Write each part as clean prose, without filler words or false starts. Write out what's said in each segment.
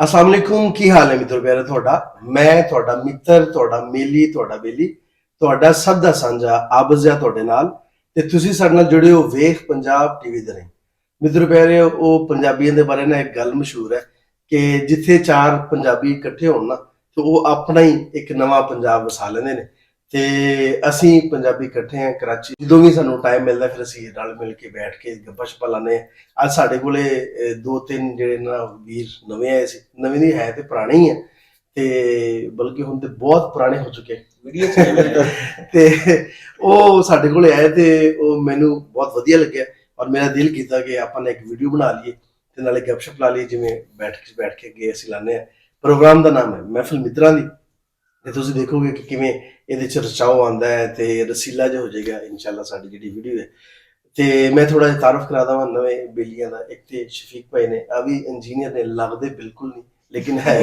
अस्सलाम वालेकुम की हाल है मित्रों प्यारे ਤੁਹਾਡਾ ਮੈਂ ਤੁਹਾਡਾ ਮਿੱਤਰ ਤੁਹਾਡਾ ਮੇਲੀ ਤੁਹਾਡਾ ਬੇਲੀ ਤੁਹਾਡਾ ਸਭ ਦਾ ਸਾਂਝਾ ਆਬਜ਼ਾ ਤੁਹਾਡੇ ਨਾਲ ਤੇ ਤੁਸੀਂ ਸਾਡੇ ਨਾਲ ਜੁੜੇ ਹੋ ਵੇਖ ਪੰਜਾਬ ਟੀਵੀ ਦੇ ਰਾਹੀਂ ਮਿੱਤਰੋ ਪਿਆਰੇ ਉਹ ਪੰਜਾਬੀਆਂ ਦੇ ਬਾਰੇ ਨਾ ਇੱਕ ਗੱਲ ਮਸ਼ਹੂਰ ਹੈ ਕਿ ਜਿੱਥੇ ਚਾਰ ਪੰਜਾਬੀ ਇਕੱਠੇ ਹੋਣ ਨਾ ਤੇ ਉਹ ਆਪਣਾ ਹੀ ਇੱਕ ਨਵਾਂ ਪੰਜਾਬ ਵਸਾ ਲੈਂਦੇ ਨੇ ਤੇ ਅਸੀਂ ਪੰਜਾਬੀ ਇਕੱਠੇ ਹਾਂ ਕਰਾਚੀ ਜਦੋਂ ਵੀ ਸਾਨੂੰ ਟਾਈਮ ਮਿਲਦਾ ਫਿਰ ਅਸੀਂ ਰਲ ਮਿਲ ਕੇ ਬੈਠ ਕੇ ਗੱਪਾਂ ਸ਼ੱਪਾਂ ਲਾਉਂਦੇ ਹਾਂ ਅੱਜ ਸਾਡੇ ਕੋਲੇ ਦੋ ਤਿੰਨ ਜਿਹੜੇ ਨਾ ਵੀਰ ਨਵੇਂ ਆਏ ਸੀ ਨਵੇਂ ਨਹੀਂ ਹੈ ਤੇ ਪੁਰਾਣੇ ਹੀ ਆ ਤੇ ਬਲਕਿ ਹੁਣ ਤੇ ਬਹੁਤ ਪੁਰਾਣੇ ਹੋ ਚੁੱਕੇ ਵੀਡੀਓ ਤੇ ਉਹ ਸਾਡੇ ਕੋਲੇ ਆਏ ਤੇ ਉਹ ਮੈਨੂੰ ਬਹੁਤ ਵਧੀਆ ਲੱਗਿਆ ਔਰ ਮੇਰਾ ਦਿਲ ਕੀਤਾ ਕਿ ਆਪਾਂ ਨੇ ਇੱਕ ਵੀਡੀਓ ਬਣਾ ਲਈਏ ਤੇ ਨਾਲੇ ਗੱਪਸ਼ਪ ਲਾ ਲਈਏ ਜਿਵੇਂ ਬੈਠ ਕੇ ਅੱਗੇ ਅਸੀਂ ਲਾਉਂਦੇ ਹਾਂ ਪ੍ਰੋਗਰਾਮ ਦਾ ਨਾਮ ਹੈ ਮਹਿਫਿਲ ਮਿੱਤਰਾਂ ਦੀ ਤੇ ਤੁਸੀਂ ਦੇਖੋਗੇ ਕਿ ਕਿਵੇਂ ਇਹਦੇ ਚ ਰਚਾਓ ਆਉਂਦਾ ਹੈ ਤੇ ਰਸੀਲਾ ਜਿਹਾ ਹੋ ਜਾਏਗਾ ਇਨਸ਼ਾਅੱਲਾ ਸਾਡੀ ਜਿਹੜੀ ਵੀਡੀਓ ਹੈ ਤੇ ਮੈਂ ਥੋੜਾ ਜਿਹਾ ਤਾਰਫ ਕਰਾ ਦਵਾਂ ਨਵੇਂ ਬੇਲੀਆਂ ਦਾ ਇੱਕ ਤੇ ਸ਼ਫੀਕ ਭਾਈ ਨੇ ਆ ਵੀ ਇੰਜੀਨੀਅਰ ਨੇ ਲੱਗਦੇ ਬਿਲਕੁਲ ਨਹੀਂ ਲੇਕਿਨ ਹੈ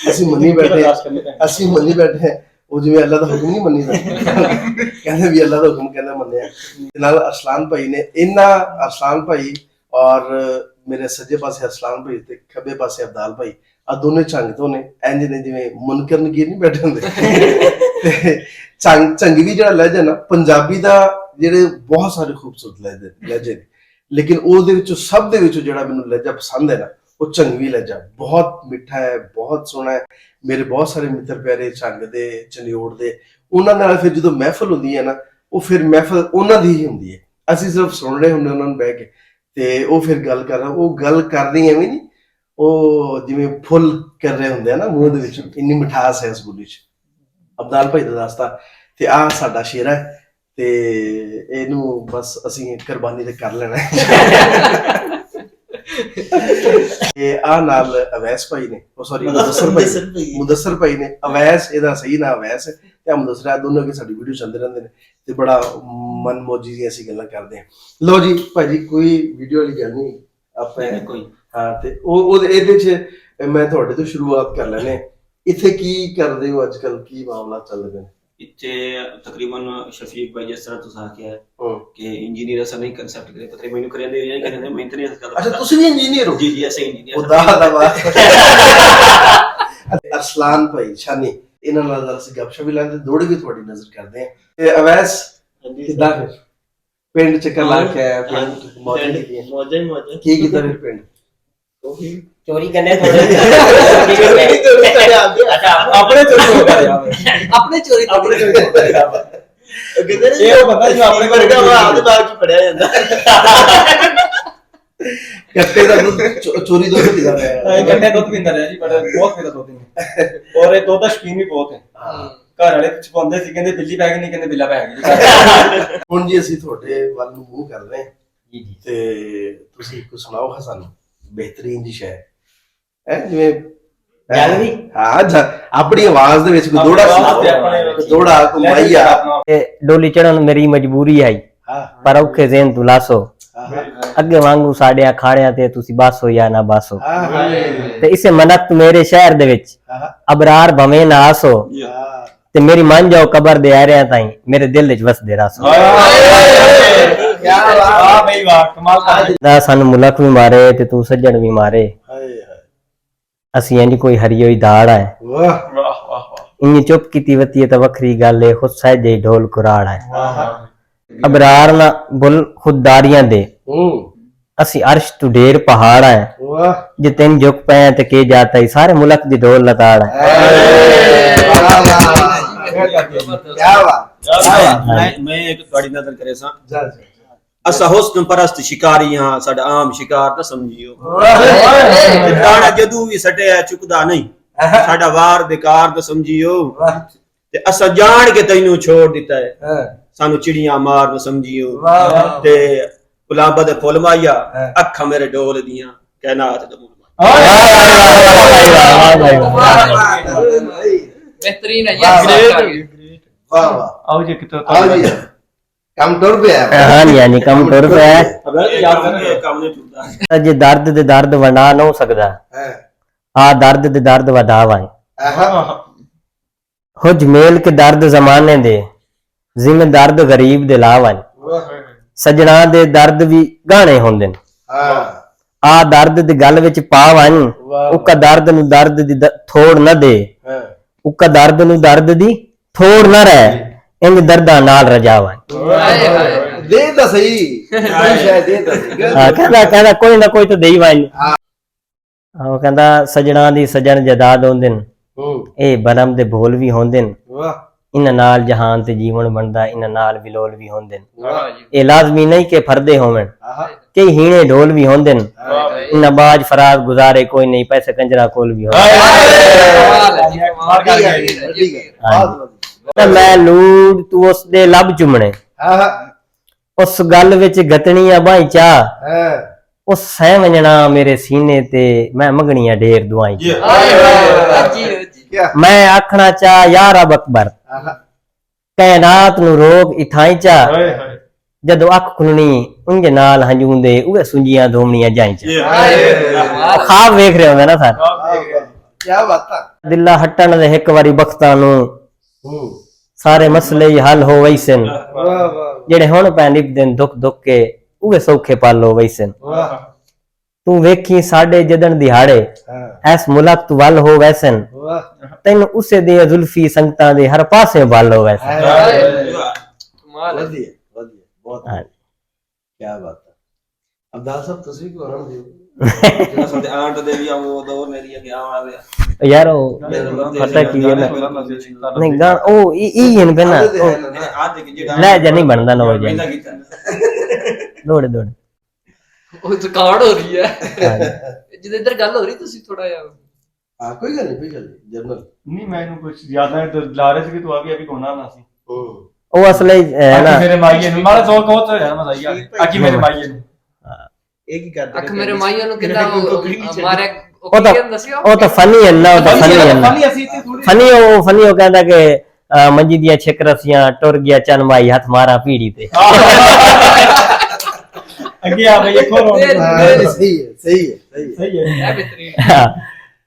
ਅਸੀਂ ਮੰਨੀ ਬੈਠੇ ਉਹ ਜਿਵੇਂ ਅੱਲਾ ਦਾ ਹੁਕਮ ਨਹੀਂ ਮੰਨੀਦਾ ਕਹਿੰਦੇ ਵੀ ਅੱਲਾ ਦਾ ਹੁਕਮ ਕਹਿੰਦਾ ਮੰਨਿਆ ਤੇ ਨਾਲ ਅਰਸਲਾਨ ਭਾਈ ਨੇ ਅਰਸਲਾਨ ਭਾਈ ਔਰ ਮੇਰੇ ਸੱਜੇ ਪਾਸੇ ਅਰਸਲਾਨ ਭਾਈ ਤੇ ਖੱਬੇ ਪਾਸੇ ਅਬਦਾਲ ਭਾਈ ਆ ਦੋਨੇ ਝੰਗ ਤੋਂ ਨੇ ਇੰਜ ਨੇ ਜਿਵੇਂ ਮੁਨਕਰ ਨਗੀਰ ਨਹੀਂ ਬੈਠੇ ਹੁੰਦੇ ਤੇ ਝੰਗ ਵੀ ਜਿਹੜਾ ਲਹਿਜਾ ਨਾ ਪੰਜਾਬੀ ਦਾ ਜਿਹੜੇ ਬਹੁਤ ਸਾਰੇ ਖੂਬਸੂਰਤ ਲਹਿਜੇ ਨੇ ਲੇਕਿਨ ਉਹਦੇ ਵਿੱਚੋਂ ਸਭ ਦੇ ਵਿੱਚੋਂ ਜਿਹੜਾ ਮੈਨੂੰ ਲਹਿਜਾ ਪਸੰਦ ਹੈ ਨਾ ਉਹ ਝੰਗਵੀ ਲਹਿਜਾ ਬਹੁਤ ਮਿੱਠਾ ਹੈ ਬਹੁਤ ਸੋਹਣਾ ਹੈ ਮੇਰੇ ਬਹੁਤ ਸਾਰੇ ਮਿੱਤਰ ਪਿਆਰੇ ਝੰਗ ਦੇ ਚੰਡਿਓੜ ਦੇ ਉਹਨਾਂ ਨਾਲ ਫਿਰ ਜਦੋਂ ਮਹਿਫਲ ਹੁੰਦੀ ਹੈ ਨਾ ਉਹ ਫਿਰ ਮਹਿਫਲ ਉਹਨਾਂ ਦੀ ਹੀ ਹੁੰਦੀ ਹੈ ਅਸੀਂ ਸਿਰਫ ਸੁਣ ਰਹੇ ਹੁੰਦੇ ਉਹਨਾਂ ਨੂੰ ਬਹਿ ਕੇ ਤੇ ਉਹ ਫਿਰ ਗੱਲ ਕਰ ਰਹੇ ਉਹ ਗੱਲ ਕਰਨੀ ਐਵੇਂ ਨਹੀਂ ਉਹ ਜਿਵੇਂ ਫੁੱਲ ਕਰ ਰਹੇ ਹੁੰਦੇ ਆ ਨਾ ਮੂੰਹ ਦੇ ਵਿੱਚ ਇੰਨੀ ਮਿਠਾਸ ਹੈ ਇਸ ਬੋਲੀ 'ਚ ਅਬਦਾਲ ਭਾਈ ਦਾ ਦੱਸਦਾ ਤੇ ਆਹ ਸਾਡਾ ਸ਼ੇਰ ਹੈ ਤੇ ਇਹਨੂੰ ਬਸ ਅਸੀਂ ਕੁਰਬਾਨੀ ਤੇ ਕਰ ਲੈਣਾ ਤੇ ਆ ਨਾਲ ਅਵੈਸ ਭਾਈ ਨੇ ਉਹ ਸੌਰੀ ਮੁਦੱਸਰ ਭਾਈ ਨੇ ਅਵੈਸ ਇਹਦਾ ਸਹੀ ਨਾਮ ਅਵੈਸ ਹੈ ਤੇ ਮੁਦੱਸਰ ਦੋਨੋਂ ਕਿ ਸਾਡੀ ਵੀਡੀਓ ਚੱਲਦੇ ਰਹਿੰਦੇ ਨੇ ਤੇ ਬੜਾ ਮਨ ਮੌਜੀ ਦੀਆਂ ਅਸੀਂ ਗੱਲਾਂ ਕਰਦੇ ਹਾਂ ਲੋ ਜੀ ਭਾਜੀ ਕੋਈ ਵੀਡੀਓ ਵਾਲੀ ਗੱਲ ਨਹੀਂ ਆਪਾਂ ਕੋਈ ਹਾਂ ਤੇ ਉਹ ਇਹਦੇ ਚ ਮੈਂ ਤੁਹਾਡੇ ਤੋਂ ਸ਼ੁਰੂਆਤ ਕਰ ਲੈਣੇ ਇੱਥੇ ਕੀ ਕਰਦੇ ਹੋ ਅੱਜ ਕੱਲ ਕੀ ਮਾਮਲਾ ਚੱਲ ਰਿਹਾ ਇੱਥੇ ਤਕਰੀਬਨ ਸ਼ਫੀਕ ਭਾਈ ਜਿਸ ਤਰ੍ਹਾਂ ਤੁਸੀਂ ਆਖਿਆ ਕਿ ਇੰਜੀਨੀਅਰ ਅਸਾਂ ਨਹੀਂ ਕੰਸੈਪਟ ਕਰੇ ਪਤਾ ਮੈਨੂੰ ਕਰਿਆਦੇ ਹੋਏ ਕਹਿੰਦੇ ਮੈਂ ਤਾਂ ਨਹੀਂ ਕਰਦਾ ਅੱਛਾ ਤੁਸੀਂ ਵੀ ਇੰਜੀਨੀਅਰ ਹੋ ਜੀ ਜੀ ਅਸੀਂ ਇੰਜੀਨੀਅਰ ਖੁਦਾ ਦਾ ਵਾਸਤਾ ਅਰਸਲਾਨ ਭਾਈ ਸ਼ਾਨੀ ਇਹਨਾਂ ਨਾਲ ਅਸੀਂ ਗੱਪਸ਼ਪ ਵੀ ਲਾਉਂਦੇ ਦੌੜ ਵੀ ਤੁਹਾਡੀ ਨਜ਼ਰ ਕਰਦੇ ਆ ਤੇ ਅਵੈਸ ਕਿੱਦਾਂ ਫਿਰ ਪਿੰਡ ਚੱਕਰ ਲਾ ਕੇ ਆਇਆ ਪਿੰਡ ਮੌਜਾਂ ਕੀ ਕੀਤਾ ਫਿਰ ਪਿੰਡ चोरी करने अपने चोरी ਕੱਟੇ ਦਾ ਚੋਰੀ ਦੁੱਧ ਪੀਂਦਾ ਰਿਹਾ ਕੱਟੇ ਦੁੱਧ ਪੀਂਦਾ ਰਿਹਾ ਜੀ ਬੜਾ ਬਹੁਤ ਪੀਂਦਾ ਦੁੱਧ ਔਰ ਇਹ ਦੁੱਧ ਦਾ ਸ਼ੌਕੀਨ ਵੀ ਬਹੁਤ ਹੈ ਘਰ ਵਾਲੇ ਛਪਾਉਂਦੇ ਸੀ ਕਹਿੰਦੇ ਬਿੱਲੀ ਪੈ ਗਈ ਨਹੀਂ ਕਹਿੰਦੇ ਬਿੱਲਾ ਪੈ ਗਿਆ ਹੁਣ ਜੀ ਅਸੀਂ ਤੁਹਾਡੇ ਵੱਲ ਨੂੰ ਮੂੰਹ ਕਰ ਰਹੇ ਹਾਂ ਜੀ ਤੇ ਤੁਸੀਂ ਕੁਝ ਸੁਣਾਓ ਸਾਨੂੰ ਬਿਹਤਰੀਨ ਜੀ ਸ਼ੈ ਹੈ ਜਿਵੇਂ ਹਾਂ ਆਪਣੀ ਆਵਾਜ਼ ਦੇ ਵਿੱਚ ਕੋਈ ਦੋੜਾ ਕਮਾਈਆ डोली चढ़न मेरी मजबूरी है पर औखे ज़हन तू लासो अगे वांगू साड़िया खाड़िया ते तुसी बासो या ना बासो ते इसे मनत मेरे शहर दे विच अबरार भवें ना आसो ते मेरी मन जाओ कबर दे आ रहा ताई मेरे दिल विच वसदे रासो सानू मुलक भी मारे ते तू सज्जन भी मारे ਅਸੀਂ ਇੰਜ ਕੋਈ ਹਰੀ ਹੋਈ ਦਾੜ ਹੈ ਵਾਹ ਵਾਹ ਵਾਹ ਇੰਨੀ ਚੁੱਪ ਕੀਤੀ ਵਤੀ ਤਾਂ ਵੱਖਰੀ ਗੱਲ ਏ ਖੁਦ ਸਹਿਜੇ ਢੋਲ ਕੁਰਾੜ ਹੈ ਅਬਰਾਰ ਨਾ ਬੁਲ ਖੁਦਦਾਰੀਆਂ ਦੇ ਅਸੀਂ ਅਰਸ਼ ਤੋਂ ਢੇਰ ਪਹਾੜ ਹੈ ਵਾਹ ਜੇ ਤੈਨੂੰ ਝੁਕ ਪਿਆ ਤੇ ਕੀ ਜਾਤਾ ਹੀ ਸਾਰੇ ਮੁਲਕ ਦੀ ਢੋਲ ਲਤਾੜ ਹੈ ਵਾਹ ਵਾਹ ਕੀ ਬਾਤ ਮੈਂ ਇੱਕ ਤੁਹਾਡੀ ਨਜ਼ਰ ਕਰੇ ਸਾਂ ਅਸਾਂ ਹੁਸਨ ਪਰਸਤ ਸ਼ਿਕਾਰੀਆਂ ਸਾਡਾ ਆਮ ਸ਼ਿਕਾਰ ਤਾਂ ਸਮਝਿਓ ਦਾਣਾ ਜਦੋਂ ਵੀ ਸਟਿਆ ਚੁੱਕਦਾ ਨਹੀਂ ਸਾਡਾ ਵਾਰ ਬੇਕਾਰ ਤਾਂ ਸਮਝਿਓ ਤੇ ਅਸਾਂ ਜਾਣ ਕੇ ਤੈਨੂੰ ਛੋੜ ਦਿੱਤਾ ਹੈ ਸਾਨੂੰ ਚਿੜੀਆਂ ਮਾਰ ਨਾ ਸਮਝਿਓ ਤੇ ਗੁਲਾਬਾਂ ਦੇ ਫੁੱਲ ਮਾਇਆ ਅੱਖਾਂ ਮੇਰੇ ਡੋਲ ਦੀਆਂ ਕਾਇਨਾਤ ਦਾ बेहतरीन है ये वाह वाह आओ जी कितो ਕੰਮ ਟੁਰ ਪਿਆ हाँ जी कम टुर पे है ਕੰਮ ਨਹੀਂ ਟੁੱਟਦਾ जे दर्द दे दर्द वंडा न हो सकदा आ दर्द दे दर्द वधावा हो जमेल के दर्द जमाने दे जिम्मे दर्द गरीब दे लावा सजना दे दर्द भी गाने होंदे ਆ ਦਰਦ ਦੀ ਗੱਲ ਵਿੱਚ ਪਾਵਨ ਵਾਹ। ਉਕਾ ਦਰਦ ਨੂੰ ਦਰਦ ਦੀ ਥੋੜ ਨਾ ਦੇ ਹਾਂ ਉਕਾ ਦਰਦ ਨੂੰ ਦਰਦ ਦੀ ਥੋੜ ਨਾ ਰਹਿ ਇੰਜ ਦਰਦਾਂ ਨਾਲ ਰਜਾਵਨ ਹਾਏ ਹਾਏ ਦੇ ਤਾਂ ਸਹੀ ਕੋਈ ਸ਼ਾਇਦ ਦੇ ਤਾਂ ਸਹੀ ਕਹਿੰਦਾ ਕੋਈ ਨਾ ਕੋਈ ਤਾਂ ਦੇਈ ਵਾਂ ਉਹ ਕਹਿੰਦਾ ਸਜਣਾ ਦੀ ਸਜਣ ਜਦਾਦ ਹੁੰਦੇ ਨੇ ਇਹ ਬਰਮ ਦੇ ਭੋਲ ਵੀ ਹੁੰਦੇ ਨੇ ਵਾਹ ਇਹਨਾਂ ਨਾਲ ਜਹਾਨ ਤੇ ਜੀਵਨ ਬਣਦਾ ਇਹਨਾਂ ਨਾਲ ਵਿਲੋਲ ਵੀ ਹੁੰਦੇ ਨੇ ਵਾਹ ਜੀ ਇਹ ਲਾਜ਼ਮੀ ਨਹੀਂ ਕਿ ਫਰਦੇ ਹੋਵਣ ਆਹਾ ਕਈ ਹੀਣੇ ਢੋਲ ਵੀ ਹੁੰਦੇ ਨੇ ਹਾਏ ਇਹਨਾਂ ਬਾਜ ਫਰਾਜ਼ ਗੁਜ਼ਾਰੇ ਕੋਈ ਨਹੀਂ ਪੈਸੇ ਕੰਜਰਾ ਕੋਲ ਵੀ ਹੁੰਦੇ ਕਮਾਲ ਹੈ ਜੀ ਕਮਾਲ ਵੱਡੀ ਗੱਲ ਵੱਡੀ ਗੱਲ ਬਹੁਤ ਵਧੀਆ ਤਾਂ ਮੈਂ ਲੂੜ ਤੂੰ ਉਸ ਦੇ ਲੱਭ ਚੁੰਮਣੇ ਆਹਾ ਉਸ ਗੱਲ ਵਿੱਚ ਗਤਣੀਆਂ ਬਾਈ ਚਾ ਹਾਂ ਉਸ ਸਹਿ ਵੰਜਣਾ ਮੇਰੇ ਸੀਨੇ ਤੇ ਮੈਂ ਮੰਗਣੀਆਂ ਢੇਰ ਦੁਆਈ ਜੀ ਹਾਏ ਹਾਏ ਜੀ ਜੀ ਕੀ ਮੈਂ ਆਖਣਾ ਚਾ ਯਾ ਰਬ ਅਕਬਰ ਆਹਾ ਕਾਇਨਾਤ ਨੂੰ ਰੋਕ ਇਥਾਈ ਚਾ ਹਾਏ ਹਾਏ ਜਦੋਂ ਅੱਖ ਖੁੱਲਣੀ ਉਂਝ ਨਾਲ ਹੰਝੂੰਦੇ ਉਹ ਸੁੰਜੀਆਂ ਧੋਮਣੀਆਂ ਜਾਈ ਚਾ ਹਾਏ ਉਹ ਖਾਬ ਵੇਖ ਰਹੇ ਹੁੰਦੇ ਨਾ ਸਰ ਕੀ ਬਾਤ ਹੈ ਦਿਲਾ ਹਟਣ ਦੇ ਇੱਕ ਵਾਰੀ ਬਖਤਾਂ ਨੂੰ ਹੂੰ ਸਾਰੇ ਮਸਲੇ ਹੀ ਹੱਲ ਹੋ ਵੈਸਨ ਵਾਹ ਵਾਹ ਜਿਹੜੇ ਹੁਣ ਪੈ ਨਿਭਦਨ ਦੁੱਖ ਦੁੱਖ ਕੇ ਉਹ ਸੌਖੇ ਪਾਲੋ ਵੈਸਨ ਵਾਹ ਤੂੰ ਵੇਖੀ ਸਾਡੇ ਜਦਨ ਦਿਹਾੜੇ ਹਾਂ ਐਸ ਮੁਲਕ ਤੂੰ ਵੱਲ ਹੋ ਵੈਸਨ ਵਾਹ ਤੈਨੂੰ ਉਸੇ ਦੇ ਜ਼ੁਲਫੀ ਸੰਗਤਾਂ ਦੇ ਹਰ ਪਾਸੇ ਵੱਲ ਹੋ ਵੈਸਨ ਕਮਾਲ ਹੈ ਵਧੀਆ ਵਧੀਆ ਬਹੁਤ ਹਾਂ। ਕੀ ਬਾਤ ਹੈ ਅਬਦਾਲ ਸਾਹਿਬ ਤੁਸੀਂ ਕਿਉਂ ਆਣ ਦਿਓ ਜਿਹੜਾ ਸਾਡੇ ਆਂਟ ਦੇ ਵੀ ਆ ਉਹ ਦੌਰ ਨੇ ਦੀਆਂ ਗਿਆ ਵਾਲੇ ਯਾਰ ਉਹ ਪਤਾ ਕੀ ਹੈ ਨਾ ਨਹੀਂ ਗਾ ਉਹ ਇਹ ਹਨ ਬਣਾ ਆਦਤ ਹੈ ਨਾ। ਅੱਜ ਕਿ ਜਿਹੜਾ ਲੈ ਜਾ ਨਹੀਂ ਬਣਦਾ ਨਾ ਹੋ ਪਹਿਲਾਂ ਜਾਏ ਕੀਤਾ ਦੌੜ ਦੌੜ ਉਹ ਰਿਕਾਰਡ ਹੋ ਰਹੀ ਹੈ ਹਾਂ। ਜਿਹਦੇ ਇੱਧਰ ਗੱਲ ਹੋ ਰਹੀ ਤੁਸੀਂ ਥੋੜਾ ਜਿਹਾ ਹਾਂ ਕੋਈ ਗੱਲ ਨਹੀਂ ਜਰਨਲ ਨਹੀਂ ਮੈਨੂੰ ਕੁਝ ਯਾਦ ਨਹੀਂ ਤੇ ਲਾ ਰਹੇ ਸੀ ਕਿ ਤੂੰ ਆ ਵੀ ਕੋਨਾ ਨਾ ਸੀ ਹੂੰ ਉਹ ਅਸਲੇ ਹੈ ਨਾ ਆਕੀ ਮੇਰੇ ਮਾਈਏ ਨੂੰ ਮਾਰੇ ਸੋ ਕਹੋ ਤੇ ਜਾਨ ਮਜ਼ਾਈਆ ਆਕੀ ਮੇਰੇ ਮਾਈਏ ਨੂੰ ਇਹ ਕੀ ਕਰਦੇ ਅੱਖ ਮੇਰੇ ਮਾਈਆਂ ਨੂੰ ਕਿੰਨਾ ਮਾਰਿਆ ਉਹ ਉਹ ਤਾਂ ਕੀ ਦੱਸਿਓ ਉਹ ਤਾਂ ਫਨੀ ਹੈ ਨਾ ਉਹ ਤਾਂ ਫਨੀ ਹੈ ਨਾ ਫਨੀ ਅਸੀਂ ਤੇ ਥੋੜੀ ਫਨੀ ਉਹ ਕਹਿੰਦਾ ਕਿ ਮੰਜੀ ਦੀਆਂ ਛਿਕ ਰਸੀਆਂ ਟੁਰ ਗਿਆ ਚਨ ਮਾਈ ਹੱਥ ਮਾਰਾ ਪੀੜੀ ਤੇ ਅੱਗੇ ਆ ਬਈ ਖੋਲੋ ਹਾਂ ਸਹੀ ਹੈ ਸਹੀ ਹੈ ਸਹੀ ਹੈ ਸਹੀ ਹੈ ਇਹ ਬਿਹਤਰੀਨ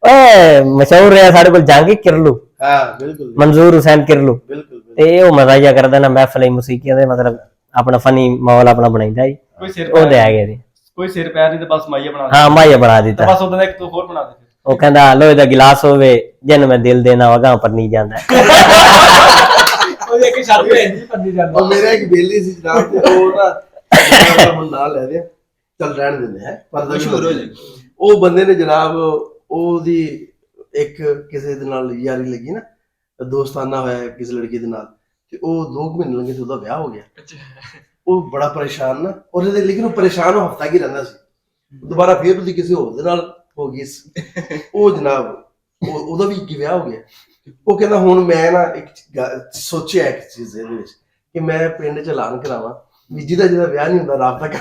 ਓਏ ਮਸ਼ਹੂਰ ਰਿਹਾ ਸਾਡੇ ਕੋਲ ਜਹਾਂਗੀਰ ਕਿਰਲੂ ਹਾਂ ਬਿਲਕੁਲ ਮਨਜ਼ੂਰ ਹੁਸੈਨ ਕਿਰਲੂ ਬਿਲकुल ਤੇ ਉਹ ਮਜ਼ਾਇਆ ਕਰਦਾ ਨਾ ਮਹਿਫਲ ਮੂਸੀਕੀਆਂ ਦੇ ਮਤਲਬ ਆਪਣਾ ਫਨੀ ਮਾਹੌਲ ਆਪਣਾ ਬਣਾਈਦਾ ਜੀ ਕੋਈ ਸਿਰ ਉਹ ਦੇ ਆ ਗਏ ਜੀ ਕੋਈ ਸਿਰ ਪੈਰ ਨਹੀਂ ਤੇ ਬਸ ਮਾਈਆ ਬਣਾ ਦੇ ਹਾਂ ਮਾਇਆ ਬਣਾ ਦਿੱਤਾ ਬਸ ਉਹਦਾ ਇੱਕ ਤੂੰ ਹੋਰ ਬਣਾ ਦੇ ਉਹ ਕਹਿੰਦਾ ਲੋਹੇ ਦਾ ਗਿਲਾਸ ਹੋਵੇ ਜਿੰਨ ਮੈਂ ਦਿਲ ਦੇਣਾ ਵਗਾ ਪਰ ਨਹੀਂ ਜਾਂਦਾ ਉਹ ਇੱਕ ਸ਼ਰਤ ਪੈਂਦੀ ਪੰਦੀ ਜਾਂਦਾ ਉਹ ਮੇਰਾ ਇੱਕ ਬੇਲੀ ਸੀ ਜਨਾਬ ਤੇ ਉਹ ਨਾ ਹੁਣ ਨਾਲ ਲੈ ਦੇ ਚੱਲ ਰਹਿਣ ਦਿੰਦੇ ਹੈ ਪਰਦਾ ਮਸ਼ਹੂਰ ਹੋ ਜਾਏ ਉਹ ਬੰਦੇ ਨੇ ਜਨਾਬ ਉਹਦੀ ਇੱਕ ਕਿਸੇ ਦੇ ਨਾਲ ਯਾਰੀ ਲੱਗੀ ਨਾ ਦੋਸਤਾਨਾ ਹੋਇਆ ਕਿਸੇ ਲੜਕੀ ਦੇ ਨਾਲ ਤੇ ਉਹ 2 ਮਹੀਨੇ ਲੱਗੇ ਤੇ ਉਹਦਾ ਵਿਆਹ ਹੋ ਗਿਆ ਉਹ ਬੜਾ ਪਰੇਸ਼ਾਨ ਨਾ ਉਹਦੇ ਲੇਕਿਨ ਉਹ ਪਰੇਸ਼ਾਨ ਉਹ ਹਫਤਾ ਕੀ ਰਹਿੰਦਾ ਸੀ ਦੁਬਾਰਾ ਫੇਰ ਉਹਦੀ ਕਿਸੇ ਹੋਰ ਦੇ ਨਾਲ ਹੋ ਗਈ ਸੀ ਉਹ ਜਨਾਬ ਉਹਦਾ ਵੀ ਕੀ ਵਿਆਹ ਹੋ ਗਿਆ ਉਹ ਕਹਿੰਦਾ ਹੁਣ ਮੈਂ ਨਾ ਇੱਕ ਸੋਚਿਆ ਇੱਕ ਚੀਜ਼ ਇਹਦੇ ਵਿੱਚ ਕਿ ਮੈਂ ਪਿੰਡ ਚ ਐਲਾਨ ਕਰਾਵਾਂ ਵੀ ਜਿਹਦਾ ਵਿਆਹ ਨਹੀਂ ਹੁੰਦਾ ਰਾਬਤਾ ਕਰ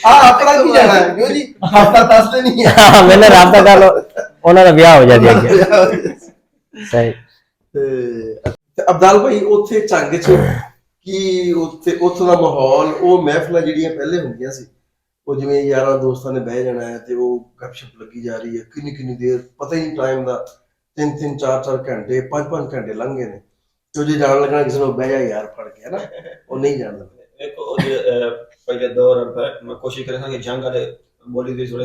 ਆਪਣਾ ਕੀ ਜਾਣਾ ਹੈ ਕਿਉਂ ਜੀ ਹਫਤਾ ਦੱਸਦੇ ਨਹੀਂ ਹੈ ਮੈਨੇ ਰਾਬਤਾ ਕਰ ਲੋ ਉਹਨਾਂ ਦਾ ਵਿਆਹ ਹੋ ਜਾਂਦੀ ਅੱਗੇ ਸਹੀ ਤੇ ਅਬਦਾਲ ਭਾਈ ਉੱਥੇ ਝੰਗ ਚ ਕੀ ਉੱਥੋਂ ਦਾ ਮਾਹੌਲ ਉਹ ਮਹਿਫਲਾਂ ਜਿਹੜੀਆਂ ਪਹਿਲੇ ਹੁੰਦੀਆਂ ਸੀ ਉਹ ਜਿਵੇਂ ਯਾਰਾਂ ਦੋਸਤਾਂ ਨੇ ਬਹਿ ਜਾਣਾ ਹੈ ਤੇ ਉਹ ਗੱਪਸ਼ਪ ਲੱਗੀ ਜਾ ਰਹੀ ਹੈ ਕਿੰਨੀ ਕਿੰਨੀ ਦੇਰ ਪਤਾ ਹੀ ਨਹੀਂ ਟਾਈਮ ਦਾ 3-3 4-4 ਘੰਟੇ 5-5 ਘੰਟੇ ਲੰਘ ਗਏ ਨੇ ਤੇ ਜੇ ਜਾਣ ਲੱਗਣਾ ਕਿਸੇ ਨੂੰ ਬਹਿ ਜਾ ਯਾਰ ਫੜ ਕੇ ਹੈ ਨਾ ਉਹ ਨਹੀਂ ਜਾਣਦਾ ਇੱਕ ਉਹ ਪਹਿਲੇ ਦੌਰ ਪਰ ਮੈਂ ਕੋਸ਼ਿਸ਼ ਕਰਾਂਗਾ ਕਿ ਜੰਗ ਵਾਲੇ ਬੋਲੀ ਦੀ ਥੋੜਾ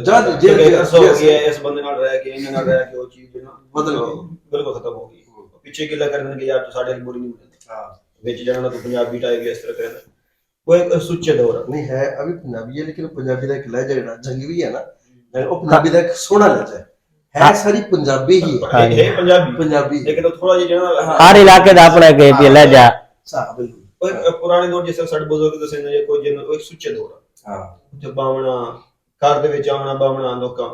ਇਸ ਬੰਦੇ ਨਾਲ ਰਹਿ ਕੇ ਇਹਨਾਂ ਨਾਲ ਰਹਿ ਕੇ ਉਹ ਚੀਜ਼ ਨਾ ਬਦਲ ਗਈ ਬਿਲਕੁਲ ਖਤਮ ਹੋ ਗਈ ਪਿੱਛੇ ਗਿਲਾ ਕਰਨ ਕਿ ਯਾਰ ਤੂੰ ਸਾਡੇ ਵਾਲੀ ਬੋਲੀ ਨਹੀਂ ਬੋਲਦਾ ਹਾਂ ਵਿੱਚ ਜਾਣਾ ਤੂੰ ਪੰਜਾਬੀ ਟਾਈਪ ਇਸ ਤਰ੍ਹਾਂ ਕਰਨਾ वो एक सुच्चे दौर है नहीं है अभी पंजाबी है लेकिन पंजाबी का एक लहजा जेड़ा जंगी भी है ना वो पंजाबी का एक सोहना लहजा है सारी पंजाबी ही है पंजाबी लेकिन थोड़ा जिहा हर इलाके दा अपना के भी लहजा सा बिल्कुल एक पुराने दौर जिस साडे बुजुर्ग दसे ने कोई जिन एक सुच्चे दौर हां जब बावना घर दे विच आना बावना लोकां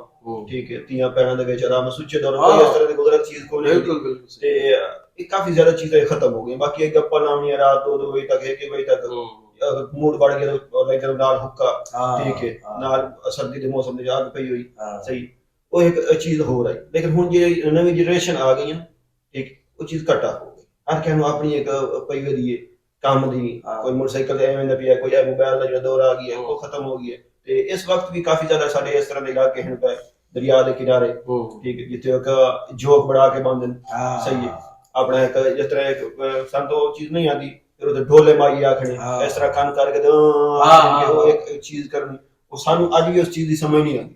ठीक है तियां पैरां दे विच आराम सुच्चे दौर कोई इस तरह दी कुदरत चीज को नहीं बिल्कुल बिल्कुल ते काफी ज्यादा चीजें खत्म हो गई बाकी एक गप्पा लावनी रात 2 बजे तक 1 बजे तक मूड बढ़ गया तो लाइक नाल हुक्का ठीक है नाल सर्दी के मौसम में आग पई हुई सही वो एक चीज हो रही लेकिन हुन जे नवी जनरेशन आ गई है ठीक वो चीज कटा हो गई हर कहनु अपनी एक पई हुई है काम दी कोई मोटरसाइकिल ते एवें दा पिया कोई मोबाइल दा जो दौर आ गया वो खत्म हो गया ते इस वक्त भी काफी ज्यादा साडे इस तरह दे इलाके हैं पे दरिया दे किनारे ठीक है जिथे एक जोक बढ़ा के बांधन सही है अपना एक जिस तरह एक सन तो चीज नहीं आती ਫਿਰ ਉਹਦੇ ਢੋਲੇ ਮਾਈ ਆਖਣੇ ਹਾਂ। ਇਸ ਤਰ੍ਹਾਂ ਕੰਨ ਕਰਕੇ ਤੇ ਉਹ ਇੱਕ ਚੀਜ਼ ਕਰਨੀ, ਉਹ ਸਾਨੂੰ ਅੱਜ ਵੀ ਉਸ ਚੀਜ਼ ਦੀ ਸਮਝ ਨਹੀਂ ਆਉਂਦੀ।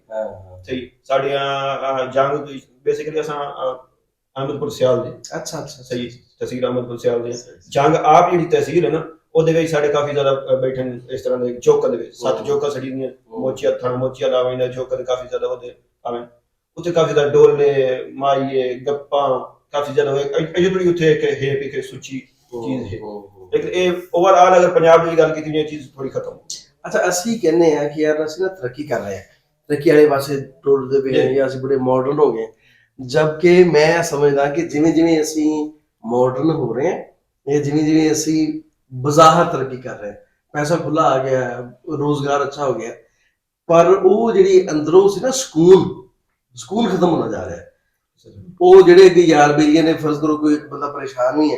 ਸਹੀ ਸਾਡੀਆਂ ਜੰਗ ਬੇਸਿਕਲੀ ਅਸਾਂ ਅਹਿਮਦਪੁਰ ਸਿਆਲ ਦੇ ਅੱਛਾ ਸਹੀ ਤਹਿਸੀਲ ਅਹਿਮਦਪੁਰ ਸਿਆਲ ਦੇ ਜੰਗ ਆਪ ਜਿਹੜੀ ਤਹਿਸੀਲ ਹੈ ਨਾ ਉਹਦੇ ਵਿੱਚ ਸਾਡੇ ਕਾਫੀ ਜ਼ਿਆਦਾ ਬੈਠੇ ਨੇ ਇਸ ਤਰ੍ਹਾਂ ਦੇ ਚੌਕਾਂ ਦੇ ਵਿੱਚ 7 ਚੌਕਾਂ ਸੜੀ ਦੀਆਂ ਮੋਚੀਆਂ ਥਣ ਮੋਚੀਆਂ ਲਾਵੇਂ ਨੇ ਚੌਕਾਂ ਦੇ ਕਾਫੀ ਜ਼ਿਆਦਾ ਉਹਦੇ ਆਵੇਂ ਉੱਥੇ ਕਾਫੀ ਜ਼ਿਆਦਾ ਡੋਲੇ ਮਾਈਏ ਗੱਪਾਂ ਕਾਫੀ ਜ਼ਿਆਦਾ ਹੋਏ ਅਜੇ ਉੱਥੇ ਇੱਕ ਹੈ ਕਿ ਸੁੱਚੀ ਚੀਜ਼ ਹੈ ਲੇਕਿਨ ਇਹ ਓਵਰਆਲ ਅਗਰ ਪੰਜਾਬ ਦੀ ਗੱਲ ਕੀਤੀ ਇਹ ਚੀਜ਼ ਥੋੜੀ ਖਤਮ ਹੋ ਗਈ। ਅੱਛਾ ਅਸੀਂ ਕਹਿੰਦੇ ਆ ਕਿ ਯਾਰ ਅਸੀਂ ਨਾ ਤਰੱਕੀ ਕਰ ਰਹੇ ਹਾਂ, ਤਰੱਕੀ ਵਾਲੇ ਪਾਸੇ ਟੁਰਦੇ ਪਏ ਹਾਂ ਜਾਂ ਅਸੀਂ ਬੜੇ ਮਾਡਰਨ ਹੋ ਗਏ, ਜਦਕਿ ਮੈਂ ਸਮਝਦਾ ਕਿ ਜਿਵੇਂ ਜਿਵੇਂ ਅਸੀਂ ਮਾਡਰਨ ਹੋ ਰਹੇ ਹਾਂ ਇਹ ਜਿਵੇਂ ਜਿਵੇਂ ਅਸੀਂ ਬਜ਼ਾਹਰ ਤਰੱਕੀ ਕਰ ਰਹੇ ਹਾਂ, ਪੈਸਾ ਖੁੱਲਾ ਆ ਗਿਆ, ਰੋਜ਼ਗਾਰ ਅੱਛਾ ਹੋ ਗਿਆ, ਪਰ ਉਹ ਜਿਹੜੀ ਅੰਦਰੋਂ ਸੀ ਨਾ ਸਕੂਨ ਖਤਮ ਹੋਣਾ ਜਾ ਰਿਹਾ ਹੈ। ਉਹ ਜਿਹੜੇ ਕਿ ਯਾਰ ਬੇਲੀਏ ਨੇ ਫਰਜ਼ ਕਰੋ ਕੋਈ ਬੰਦਾ ਪਰੇਸ਼ਾਨ ਵੀ ਹੈ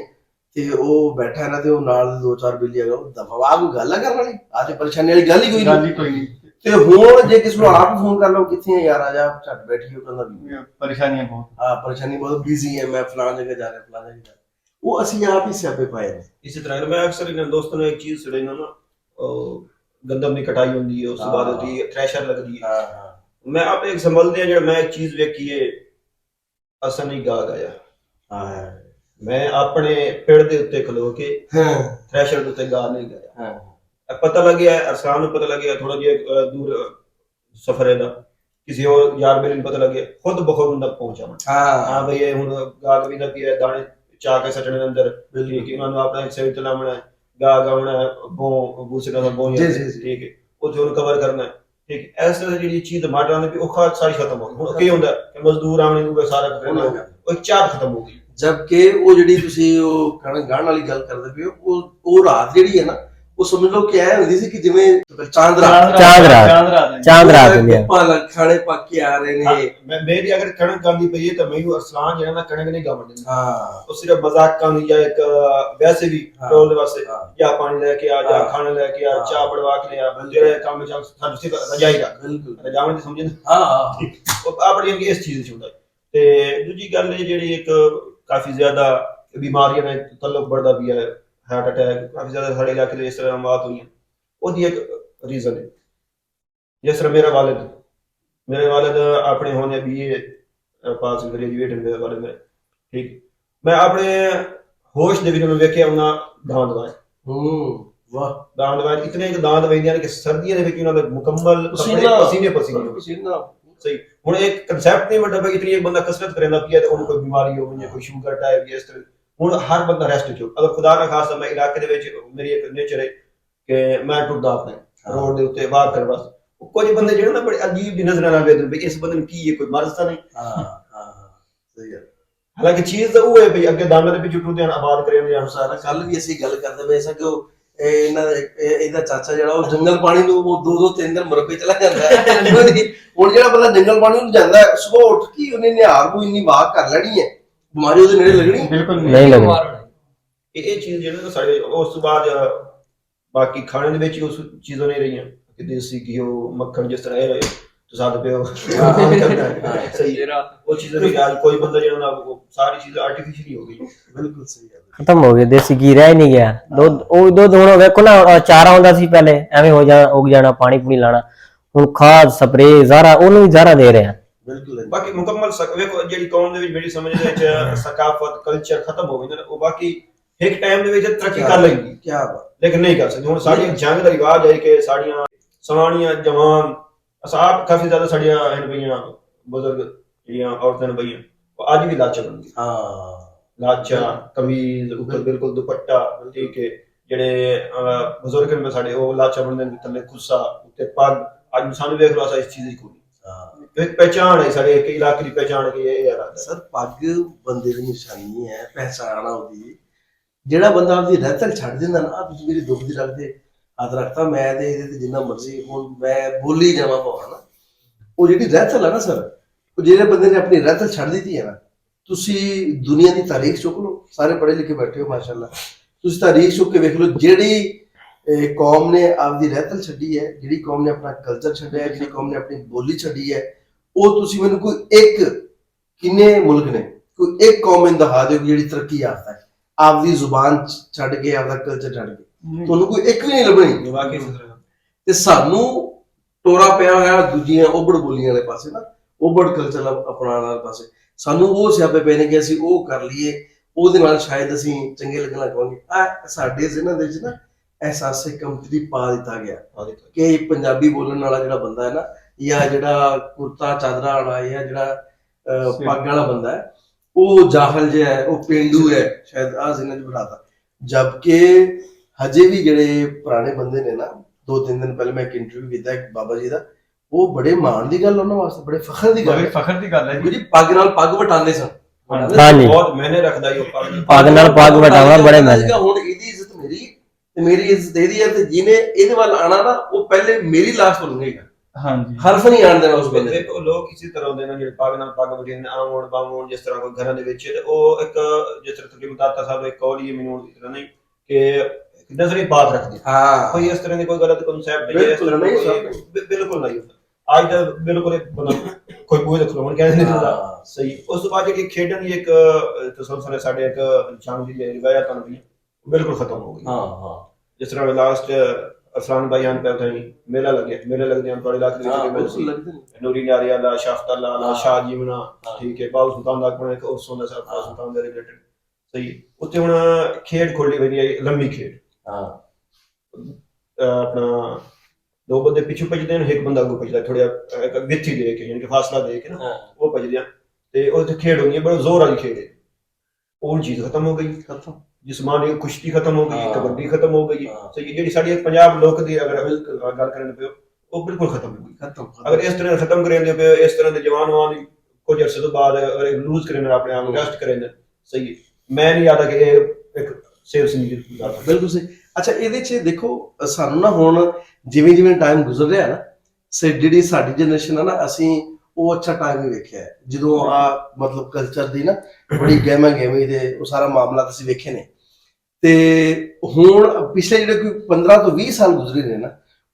ਤੇ ਉਹ ਬੈਠਾ ਹੈ ਨਾ ਤੇ ਉਹ ਨਾਲ ਦੇ 2-4 ਬੇਲੀ ਹੈਗਾ ਉਹ ਦਫਾਵਾ ਕੋਈ ਗੱਲ ਕਰਨ ਵਾਲੀ ਆ ਤੇ ਪਰੇਸ਼ਾਨੀ ਵਾਲੀ ਗੱਲ ਹੀ ਕੋਈ ਨਹੀਂ। ਤੇ ਹੁਣ ਜੇ ਕਿਸੇ ਨੂੰ ਆਪ ਫੋਨ ਕਰ ਲਓ ਕਿੱਥੇ ਹੈ ਯਾਰ ਆ ਜਾ ਝੱਟ ਬੈਠੀ ਹੋ ਕਹਿੰਦਾ ਵੀ ਪਰੇਸ਼ਾਨੀਆਂ ਬਹੁਤ ਹਾਂ ਪਰੇਸ਼ਾਨੀ ਬਹੁਤ ਬਿਜ਼ੀ ਹੈ ਮੈਂ ਫਲਾਂ ਜਗ੍ਹਾ ਜਾ ਰਿਹਾ ਫਲਾਂ ਜਗ੍ਹਾ ਜਾ ਰਿਹਾ, ਉਹ ਅਸੀਂ ਆਪ ਹੀ ਸਿਆਪੇ ਪਾਏ ਨੇ। ਇਸੇ ਤਰ੍ਹਾਂ ਮੈਂ ਅਕਸਰ ਇਹਨਾਂ ਦੋਸਤਾਂ ਨੂੰ ਇੱਕ ਚੀਜ਼ ਸੁਣਾਈ ਨਾ ਗੰਦਮ ਦੀ ਕਟਾਈ ਹੁੰਦੀ ਹੈ ਉਸ ਤੋਂ ਬਾਅਦ ਉਹਦੀ ਥ੍ਰੈਸ਼ਰ ਲੱਗਦੀ ਹੈ। ਮੈਂ ਆਪੇ ਇੱਕ ਸੰਭਲਦੇ ਆ ਜਿਹੜਾ ਮੈਂ ਇੱਕ ਚੀਜ਼ ਵੇਖੀ ਹੈ ਅਸਾਂ ਨਹੀਂ ਗਾ ਗਾਇਆ ਮੈਂ ਆਪਣੇ ਪਿੰਡ ਦੇ ਉੱਤੇ ਖਲੋ ਕੇ ਥ੍ਰੈਸ਼ਰ ਦੇ ਉੱਤੇ ਗਾ ਨਹੀਂ ਗਾਇਆ। ਪਤਾ ਲੱਗਿਆ ਅਰਸਾਨ ਨੂੰ ਪਤਾ ਲੱਗਿਆ ਥੋੜਾ ਜਿਹਾ ਦੂਰ ਸਫ਼ਰ ਹੈ ਦਾ ਕਿਸੇ ਹੋਰ ਯਾਰ ਮੇਰੇ ਨੂੰ ਪਤਾ ਲੱਗਿਆ ਖੁਦ ਬਖੂਦ ਬੰਦਾ ਪਹੁੰਚਾ ਹਾਂ ਬਈ ਇਹ ਹੁਣ ਗਾ ਵੀ ਦਾ ਕੀ ਹੈ ਦਾਣੇ ਚਾ ਕੇ ਸੱਟਣੇ ਦੇ ਅੰਦਰ ਠੀਕ ਹੈ ਉਹਨਾਂ ਨੂੰ ਆਪਣਾ ਇੱਕ ਸਾਈਡ ਤੇ ਲਾਉਣਾ ਗਾ ਗਾਉਣਾ ਬੋ ਬੂਸਰਾ ਦਾ ਬੋ ਠੀਕ ਹੈ ਉੱਥੇ ਉਹਨੂੰ ਕਵਰ ਕਰਨਾ ਠੀਕ ਹੈ। ਇਸ ਤਰ੍ਹਾਂ ਜਿਹੜੀ ਚੀਜ਼ ਮਾਡਰਾਂ ਦੀ ਉਹ ਸਾਰੀ ਖਤਮ ਹੋ ਗਈ। ਹੁਣ ਕੀ ਹੁੰਦਾ ਕਿ ਮਜ਼ਦੂਰ ਆਉਣੇ ਨੂੰ ਸਾਰਾ ਕਰਨਾ ਉਹ ਇੱਕ ਚਾਹ ਖਤਮ ਹੋ ਗਈ। ਜਦਕਿ ਉਹ ਜਿਹੜੀ ਤੁਸੀਂ ਉਹ ਗਾਣ ਵਾਲੀ ਗੱਲ ਕਰਦੇ ਪਏ ਹੋ ਉਹ ਰਾਤ ਜਿਹੜੀ ਹੈ ਨਾ ਉਹ ਸਮਝ ਲਓ ਕਿ ਐ ਹੁੰਦੀ ਸੀ ਕਿ ਜਿਵੇਂ ਚਾਂਦ ਰਾਤ ਖਾਣੇ ਪੱਕ ਕੇ ਆ ਰਹੇ ਨੇ। ਮੇਰੀ ਅਗਰ ਕਣਕ ਗਾਉਂਦੀ ਪਈ ਹੈ ਤਾਂ ਮੈਨੂੰ ਅਰਸਲਾਨ ਜਿਹੜਾ ਨਾ ਕਣਕ ਨਹੀਂ ਗਾਵਣ ਦਿੰਦਾ ਉਹ ਸਿਰਫ ਮਜ਼ਾਕਾਂ ਦੀ ਜਾਂ ਇੱਕ ਵੈਸੇ ਵੀ ਟੋਲ ਦੇ ਵਾਸਤੇ ਜਾਂ ਪਾਣੀ ਲੈ ਕੇ ਆ ਜਾਂ ਖਾਣਾ ਲੈ ਕੇ ਆ ਚਾਹ ਬੜਵਾ ਕੇ ਲਿਆ ਜਿਹੜੇ ਕੰਮ ਚ ਸਾਨੂੰ ਸਿਰਫ ਰਜਾਈਦਾ ਰਜਾਵਣ ਦੀ ਸਮਝਦੇ ਉਹ ਆਪਣੀ ਇਸ ਚੀਜ਼ ਚ ਹੁੰਦਾ। ਤੇ ਦੂਜੀ ਗੱਲ ਇਹ ਜਿਹੜੀ ਇੱਕ ਕਾਫੀ ਜ਼ਿਆਦਾ ਬਿਮਾਰੀਆਂ ਨੇ ਤਲਕ बढ़दा भी है हार्ट अटैक काफी ज्यादा साढ़े इलाके में इस तरह मौत हुई है ਉਹਦੀ ਇੱਕ ਰੀਜ਼ਨ ਹੈ। ਜਿਸ ਤਰ੍ਹਾਂ ਮੇਰੇ ਵਾਲਿਦ ਆਪਣੇ ਹੋਣੇ BA ਪਾਸ ਗ੍ਰੈਜੂਏਟ ਮੇਰੇ ਵਾਲਿਦ ਮੇਰੇ ਠੀਕ ਮੈਂ ਆਪਣੇ ਹੋਸ਼ ਦੇ ਵਿੱਚ ਮੈਂ ਵੇਖਿਆ ਉਹਨਾਂ ਦਾੰਦ ਵਾਹ ਦਾੰਦ ਵਾਰ ਇਤਨੇ ਦਾੰਦ ਵੈਂਦੀਆਂ ਨੇ ਕਿ ਸਰਦੀਆਂ ਦੇ ਵਿੱਚ ਉਹਨਾਂ ਦੇ ਮੁਕੰਮਲ ਪਸੀਨੇ ਸਹੀ। ਹੁਣ ਇੱਕ ਕਨਸੈਪਟ ਨਹੀਂ ਵੱਡਾ ਬਈ ਇਤਨੀ ਇੱਕ ਬੰਦਾ ਕਸਰਤ ਕਰੇਂਦਾ ਪਿਆ ਤੇ ਉਹਨੂੰ ਕੋਈ ਬਿਮਾਰੀ ਹੋਵੇ ਜਾਂ ਕੋਈ ਸ਼ੂਗਰ ਟਾਈਪ ਜਾਂ ਇਸ ਤਰ੍ਹਾਂ ਹੁਣ ਹਰ ਬੰਦਾ ਰੈਸਟ ਚੋ ਅਗਰ ਖੁਦਾ ਨਾ ਖਾਸਤਾ ਮੈਂ ਇਲਾਕੇ ਦੇ ਵਿੱਚ ਮੇਰੀ ਇੱਕ ਨੇਚਰ ਹੈ ਕਿ ਮੈਂ ਟੁੱਟਦਾ ਆਪਣੇ ਰੋਡ ਦੇ ਉੱਤੇ ਵਾਕ ਕਰਨ ਵਾਸਤੇ ਕੁਝ ਬੰਦੇ ਜਿਹੜੇ ਨਾ ਬੜੇ ਅਜੀਬ ਦੀ ਨਜ਼ਰਾਂ ਨਾਲ ਵੇਖਦੇ ਵੀ ਇਸ ਬੰਦੇ ਨੂੰ ਕੀ ਹੈ ਕੋਈ ਮਰਜ਼ ਤਾਂ ਨਹੀਂ। ਸਹੀ ਗੱਲ। ਹਾਲਾਂਕਿ ਚੀਜ਼ ਤਾਂ ਉਹ ਹੈ ਵੀ ਅੱਗੇ ਦਾਣਾ ਦੇ ਵਿੱਚ ਟੁੱਟਦੇ ਹਨ ਆਬਾਦ ਕਰੇ ਦੇ ਅਨੁਸਾਰ। ਕੱਲ ਵੀ ਅਸੀਂ ਗੱਲ ਕਰਦੇ ਪਏ ਸਾਂ ਕਿ ਉਹ ਇਹਦਾ ਚਾਚਾ ਜਿਹੜਾ ਉਹ ਜੰਗਲ ਪਾਣੀ ਨੂੰ ਉਹ 2-3 ਦਿਨ ਮੁਰੱਬੇ ਚਲਾ ਜਾਂਦਾ ਹੈ। ਹੁਣ ਜਿਹੜਾ ਬੰਦਾ ਜੰਗਲ ਪਾਣੀ ਨੂੰ ਜਾਂਦਾ ਸਵੇਰ ਉੱਠ ਕੇ ਉਹਨੇ ਨਿਹਾਰ ਨੂੰ ਇੰਨੀ ਵਾਕ ਕਰ ਲੈਣੀ ਹੈ ਬਿਮਾਰੀ ਉਹਦੇ ਨੇੜੇ ਲੱਗਣੀ ਬਿਲਕੁਲ ਨਹੀਂ ਲੱਗਣੀ। ਇਹ ਚੀਜ਼ ਜਿਹੜਾ ਸਾਡੇ ਉਸ ਤੋਂ ਬਾਅਦ ਬਾਕੀ ਖਾਣੇ ਦੇ ਵਿੱਚ ਉਸ ਚੀਜ਼ਾਂ ਨਹੀਂ ਰਹੀਆਂ ਕਿ ਦੇਸੀ ਘਿਓ ਮੱਖਣ ਜਿਸ ਤਰ੍ਹਾਂ ਇਹ ਤੁਸੀਂ ਪਿਓ ਸਹੀ ਉਹ ਚੀਜ਼ਾਂ ਦੀ ਅੱਜ ਕੋਈ ਬੰਦਾ ਜਿਹੜਾ ਸਾਰੀ ਚੀਜ਼ ਆਰਟੀਫੀਸ਼ੀਅਲ ਹੋ ਗਈ। ਬਿਲਕੁਲ ਸਹੀ ਗੱਲ ਖਤਮ ਹੋ ਗਿਆ ਦੇਸੀ ਘੀ ਰਹਿ ਨਹੀਂ ਗਿਆ। ਦੁੱਧ ਹੁਣ ਵੇਖੋ ਨਾ ਚਾਰਾ ਹੁੰਦਾ ਸੀ ਪਹਿਲੇ ਐਵੇਂ ਹੋ ਜਾਣਾ ਉਗ ਜਾਣਾ ਪਾਣੀ ਪੂਣੀ ਲਾਣਾ ਹੁਣ ਖਾਦ ਸਪਰੇ ਜ਼ਾਰਾ ਉਹਨੂੰ ਵੀ ਜ਼ਾਰਾ ਦੇ ਰਹੇ ਆ। ਬਿਲਕੁਲ ਬਾਕੀ ਮੁਕੰਮਲ ਵੇਖੋ ਜਿਹੜੀ ਕੌਮ ਦੇ ਵਿੱਚ ਮੇਰੀ ਸਮਝ ਦੇ ਵਿੱਚ ਸਕਾਫਤ ਕਲਚਰ ਖਤਮ ਹੋ ਗਈ ਨਾ ਉਹ ਬਾਕੀ ਇੱਕ ਟਾਈਮ ਦੇ ਵਿੱਚ ਤਰੱਕੀ ਕਰ ਲਏਗੀ ਕੀ ਬਾਤ ਲੇਕਿਨ ਨਹੀਂ ਕਰ ਸਕਦੀ। ਹੁਣ ਸਾਡੀ ਜੰਗ ਦਾ ਰਿਵਾਜ ਹੈ ਕਿ ਸਾਡੀਆਂ ਸਵਾਣੀਆਂ ਜਵਾਨ ਅਸਾਬ ਕਾਫੀ ਜ਼ਿਆਦਾ ਸਾਡੀਆਂ ਹਨ ਪਈਆਂ ਬਜ਼ੁਰਗ ਜਿਹੜੀਆਂ ਔਰਤਾਂ ਨੇ ਪਈਆਂ ਉਹ ਅੱਜ ਵੀ ਲਾਚਾ ਬਣਦੀਆਂ ਲਾਚਾ ਕਮੀਜ਼ ਉੱਪਰ ਬਿਲਕੁਲ ਦੁਪੱਟਾ ਠੀਕ ਹੈ ਜਿਹੜੇ ਬਜ਼ੁਰਗ ਨੇ ਸਾਡੇ ਉਹ ਲਾਚਾ ਬਣਦੇ ਨੇ ਥੱਲੇ ਖੁੱਸਾ ਉੱਤੇ ਪੱਗ ਅੱਜ ਸਾਨੂੰ ਵੇਖ ਲਓ ਇਸ ਚੀਜ਼ ਦੀ ਕੋਈ ਇੱਕ ਪਹਿਚਾਣ ਹੈ ਸਾਡੇ ਇੱਕ ਇਲਾਕੇ ਦੀ ਪਹਿਚਾਣ ਕਿ ਇਹ ਹੈ ਸਰ ਪੱਗ ਬੰਦੇ ਦੀ ਨਿਸ਼ਾਨੀ ਹੈ ਪਹਿਚਾਣ ਉਹਦੀ। ਜਿਹੜਾ ਬੰਦਾ ਆਪਦੀ ਰਹਿਤਲ ਛੱਡ ਦਿੰਦਾ ਨਾ ਤੁਸੀਂ ਮੇਰੀ ਦੁੱਖ ਦੀ ਰੱਖਦੇ ਹੱਥ ਰੱਖਤਾ ਮੈਂ ਤੇ ਇਹਦੇ ਤੇ ਜਿੰਨਾ ਮਰਜ਼ੀ ਹੁਣ ਮੈਂ ਬੋਲੀ ਜਾਵਾਂ ਭਾਵਾਂ ਨਾ ਉਹ ਜਿਹੜੀ ਰਹਿਤਲ ਹੈ ਨਾ ਸਰ ਉਹ ਜਿਹੜੇ ਬੰਦੇ ਨੇ ਆਪਣੀ ਰਹਿਤਲ ਛੱਡ ਦਿੱਤੀ ਹੈ ਨਾ ਤੁਸੀਂ ਦੁਨੀਆ ਦੀ ਤਾਰੀਖ ਚੁੱਕ ਲਓ ਸਾਰੇ ਪੜ੍ਹੇ ਲਿਖੇ ਬੈਠੇ ਹੋ ਮਾਸ਼ਾਅੱਲਾ ਤੁਸੀਂ ਤਾਰੀਖ ਚੁੱਕ ਕੇ ਵੇਖ ਲਓ ਜਿਹੜੀ ਕੌਮ ਨੇ ਆਪਦੀ ਰਹਿਤਲ ਛੱਡੀ ਹੈ ਜਿਹੜੀ ਕੌਮ ਨੇ ਆਪਣਾ ਕਲਚਰ ਛੱਡਿਆ ਜਿਹੜੀ ਕੌਮ ਨੇ ਆਪਣੀ ਬੋਲੀ ਛੱਡੀ ਹੈ ਉਹ ਤੁਸੀਂ ਮੈਨੂੰ ਕੋਈ ਇੱਕ ਕਿੰਨੇ ਮੁਲਕ ਨੇ ਕੋਈ ਇੱਕ ਕੌਮ ਦਿਖਾ ਦਿਓ ਜਿਹੜੀ ਤਰੱਕੀ ਯਾਫਤਾ ਹੈ ਆਪਦੀ ਜ਼ੁਬਾਨ ਛੱਡ ਕੇ, ਆਪਦਾ ਕਲਚਰ ਛੱਡ ਕੇ, ਤੁਹਾਨੂੰ ਕੋਈ ਇੱਕ ਵੀ ਨਹੀਂ ਲੱਭਣੀ। ਵਾਕਈ ਇਸ ਤਰ੍ਹਾਂ ਤੇ ਸਾਨੂੰ ਟੋਰਾ ਪਿਆ ਹੋਇਆ ਦੂਜੀਆਂ ਉਬੜ ਬੋਲੀਆਂ ਵਾਲੇ ਪਾਸੇ ਨਾ, ਉਬੜ ਕਲਚਰ ਅਪਣਾਉਣ ਵਾਲੇ ਪਾਸੇ। ਸਾਨੂੰ ਉਹ ਸਿਆਪੇ ਪਏ ਨੇ ਕਿ ਅਸੀਂ ਉਹ ਕਰ ਲਈਏ, ਉਹਦੇ ਨਾਲ ਸ਼ਾਇਦ ਅਸੀਂ ਚੰਗੇ ਲੱਗਣ ਲੱਗ ਪਵਾਂਗੇ। ਆ ਸਾਡੇ ਇਹਨਾਂ ਦੇ ਵਿੱਚ ਨਾ ਅਹਿਸਾਸੇ ਕਮਤਰੀ ਪਾ ਦਿੱਤਾ ਗਿਆ ਕਿ ਪੰਜਾਬੀ ਬੋਲਣ ਵਾਲਾ ਜਿਹੜਾ ਬੰਦਾ ਹੈ ਨਾ, ਜਾਂ ਜਿਹੜਾ ਕੁਰਤਾ ਚਾਦਰਾ ਵਾਲਾ, ਜਾਂ ਜਿਹੜਾ ਪੱਗ ਵਾਲਾ ਬੰਦਾ ਹੈ, ਉਹ ਜਾਹਲ ਜਿਹਾ ਹੈ, ਉਹ ਪੇਂਡੂ ਹੈ, ਸ਼ਾਇਦ ਆਹ ਜ਼ਿਹਨਾਂ 'ਚ ਬਿਠਾਤਾ। ਜਦਕਿ ਹਜੇ ਵੀ ਜਿਹੜੇ ਪੁਰਾਣੇ ਬੰਦੇ ਨੇ ਨਾ, 2-3 ਦਿਨ ਪਹਿਲੇ ਮੈਂ ਇੱਕ ਇੰਟਰਵਿਊ ਕੀਤਾ ਇੱਕ ਬਾਬਾ ਜੀ ਦਾ, ਉਹ ਬੜੇ ਮਾਣ ਦੀ ਗੱਲ ਉਹਨਾਂ ਵਾਸਤੇ, ਬੜੇ ਫਖਰ ਦੀ ਗੱਲ, ਫਖਰ ਦੀ ਗੱਲ ਹੈ ਜੀ। ਪੱਗ ਨਾਲ ਪੱਗ ਵਟਾਉਂਦੇ ਸਨ। ਹਾਂਜੀ, ਬਹੁਤ ਮੈਨੇ ਰੱਖਦਾ ਹੀ ਉਹ ਪੱਗ ਨਾਲ ਪੱਗ ਵਟਾਉਣਾ ਬੜੇ ਮਾਇਨੇ। ਹੁਣ ਇਹਦੀ ਇੱਜ਼ਤ ਮੇਰੀ ਤੇ ਮੇਰੀ ਇੱਜ਼ਤ ਇਹਦੀ ਹੈ, ਤੇ ਜਿਹਨੇ ਇਹਦੇ ਵੱਲ ਆਣਾ ਨਾ, ਉਹ ਪਹਿਲੇ ਮੇਰੀ ਲਾਸ਼ ਤੋਂ ਲੰਘੇਗਾ। ਹਾਂਜੀ, ਹਰਫ ਨਹੀਂ ਆਣ ਦੇਣਾ ਉਸ ਬੰਦੇ ਨੂੰ। ਦੇਖੋ ਲੋਕ ਇਸੇ ਤਰ੍ਹਾਂ ਹੁੰਦੇ ਨੇ ਜਿਹੜੇ ਪੱਗ ਨਾਲ ਪੱਗ ਵਟੇ ਨੇ, ਆਉਣ ਬਾਵਣ ਜਿਸ ਤਰ੍ਹਾਂ ਕੋਈ ਘਰਾਂ ਦੇ ਵਿੱਚ, ਤੇ ਉਹ ਇੱਕ ਜਿਸ ਤਰ੍ਹਾਂ ਤਕਰੀਬਨ ਦਾਤਾ ਸਾਹਿਬ ਨੇ ਇੱਕ ਕੌਲੀ ਹੈ ਮੈਨੂੰ ਇਸ ਤਰ੍ਹਾਂ ਨਹੀਂ ਕਿ ਨਜ਼ਰੀ ਬਾਤ ਰੱਖਦੇ, ਹਾਂ, ਕੋਈ ਇਸ ਤਰ੍ਹਾਂ ਦੀ ਕੋਈ ਗਲਤ ਕਨਸੈਪਟ ਬਿਲਕੁਲ ਨਹੀਂ, ਬਿਲਕੁਲ ਨਹੀਂ ਹੁੰਦਾ। ਅੱਜ ਦਾ ਬਿਲਕੁਲ ਕੋਈ ਬੂਹੇ ਦੇ ਖਲੋਣ ਕਹਿੰਦੇ ਨਹੀਂ ਹੁੰਦਾ ਸਹੀ। ਉਸ ਤੋਂ ਬਾਅਦ ਜਿਹੜੀ ਖੇਡਣ ਦੀ ਇੱਕ ਤਸਲਸਲ ਸਾਡੇ ਇੱਕ ਜੰਗ ਦੀ ਰਿਵਾਇਤ ਬਣ ਗਈ, ਬਿਲਕੁਲ ਖਤਮ ਹੋ ਗਈ। ਹਾਂ, ਜਿਸ ਤਰ੍ਹਾਂ ਲਾਸਟ ਅਸਲਾਨ ਭਾਈ ਆਨ ਪੈ ਮੇਲਾ ਲੱਗਿਆ, ਮੇਲੇ ਲੱਗਦੇ ਹਨ ਤੁਹਾਡੇ ਇਲਾਕੇ ਦੇ ਵਿੱਚ ਲੱਗਦੇ ਨੇ। ਨੂਰੀ ਨਾਰੀ ਵਾਲਾ, ਸ਼ਾਫਤਾਲਾ ਵਾਲਾ, ਸ਼ਾਹ ਜੀਵਨਾ, ਠੀਕ ਹੈ, ਬਾਬੂ ਸੁਲਤਾਨ ਦਾ ਆਪਣਾ ਇੱਕ ਉਸੋਂ ਦਾ ਸਾਬਕਾ ਸੁਲਤਾਨ ਦੇ ਰਿਲੇਟਡ ਸਹੀ। ਉੱਥੇ ਹੁਣ ਖੇਡ ਖੋਲੀ ਹੋਈ ਹੈ, ਲੰਮੀ ਖੇਡ। ਹਾਂ, ਆਪਣਾ ਦੋ ਬੰਦੇ ਪਿੱਛੇ ਭੱਜਦੇ ਨੇ, ਇੱਕ ਬੰਦਾ ਅੱਗੋਂ ਭੱਜਦਾ, ਥੋੜਾ ਇੱਕ ਵਿੱਥੀ ਦੇ ਕੇ, ਯਾਨੀ ਕਿ ਫਾਸਲਾ ਦੇ ਕੇ ਨਾ ਉਹ ਭੱਜਦੇ ਆ, ਤੇ ਉਹ ਖੇਡ ਹੁੰਦੀ ਹੈ, ਬੜਾ ਜ਼ੋਰ ਵਾਲੀ ਖੇਡ ਹੈ। ਉਹ ਚੀਜ਼ ਖਤਮ ਹੋ ਗਈ, ਖਤਮ। ਜਿਸਮਾਨੀ ਕੁਸ਼ਤੀ ਖਤਮ ਹੋ ਗਈ, ਕਬੱਡੀ ਖਤਮ ਹੋ ਗਈ। ਸਹੀ, ਜਿਹੜੀ ਸਾਡੀ ਪੰਜਾਬ ਲੋਕ ਦੀ ਅਗਰ ਗੱਲ ਕਰਨ ਪਿਓ, ਉਹ ਬਿਲਕੁਲ ਖਤਮ ਹੋ ਗਈ। ਅਗਰ ਇਸ ਤਰ੍ਹਾਂ ਖਤਮ ਕरेंगे ਪਿਓ, ਇਸ ਤਰ੍ਹਾਂ ਦੇ ਜਵਾਨ ਦੀ ਕੁਝ ਅਰਸੇ ਤੋਂ ਬਾਅਦ ਅਗਰ ਲੂਜ਼ ਕरेंगे ਆਪਣੇ ਆਪ ਨੂੰ, ਰੈਸਟ ਕरेंगे ਸਹੀ। ਮੈਂ ਨਹੀਂ ਆਦਾ ਕਿ ਇਹ ਇੱਕ ਸੇਵ ਸੰਗੀਤ ਦੀ ਗੱਲ ਬਿਲਕੁਲ ਸਹੀ। ਅੱਛਾ, ਇਹਦੇ 'ਚ ਦੇਖੋ ਸਾਨੂੰ ਨਾ ਹੁਣ ਜਿਵੇਂ ਜਿਵੇਂ ਟਾਈਮ ਗੁਜ਼ਰ ਰਿਹਾ ਨਾ, ਜਿਹੜੀ ਸਾਡੀ ਜਨਰੇਸ਼ਨ ਆ ਨਾ, ਅਸੀਂ ਉਹ ਅੱਛਾ ਟਾਈਮ ਹੀ ਵੇਖਿਆ ਹੈ, ਜਦੋਂ ਆ ਮਤਲਬ ਕਲਚਰ ਦੀ ਨਾ ਬੜੀ ਗਹਿਮਾ ਗਹਿਮੀ ਦੇ ਉਹ ਸਾਰਾ ਮਾਮਲਾ ਅਸੀਂ ਵੇਖੇ ਨੇ। ਤੇ ਹੁਣ ਪਿਛਲੇ ਜਿਹੜੇ ਕੋਈ 15 ਤੋਂ 20 ਸਾਲ ਗੁਜ਼ਰੇ ਨੇ ਨਾ,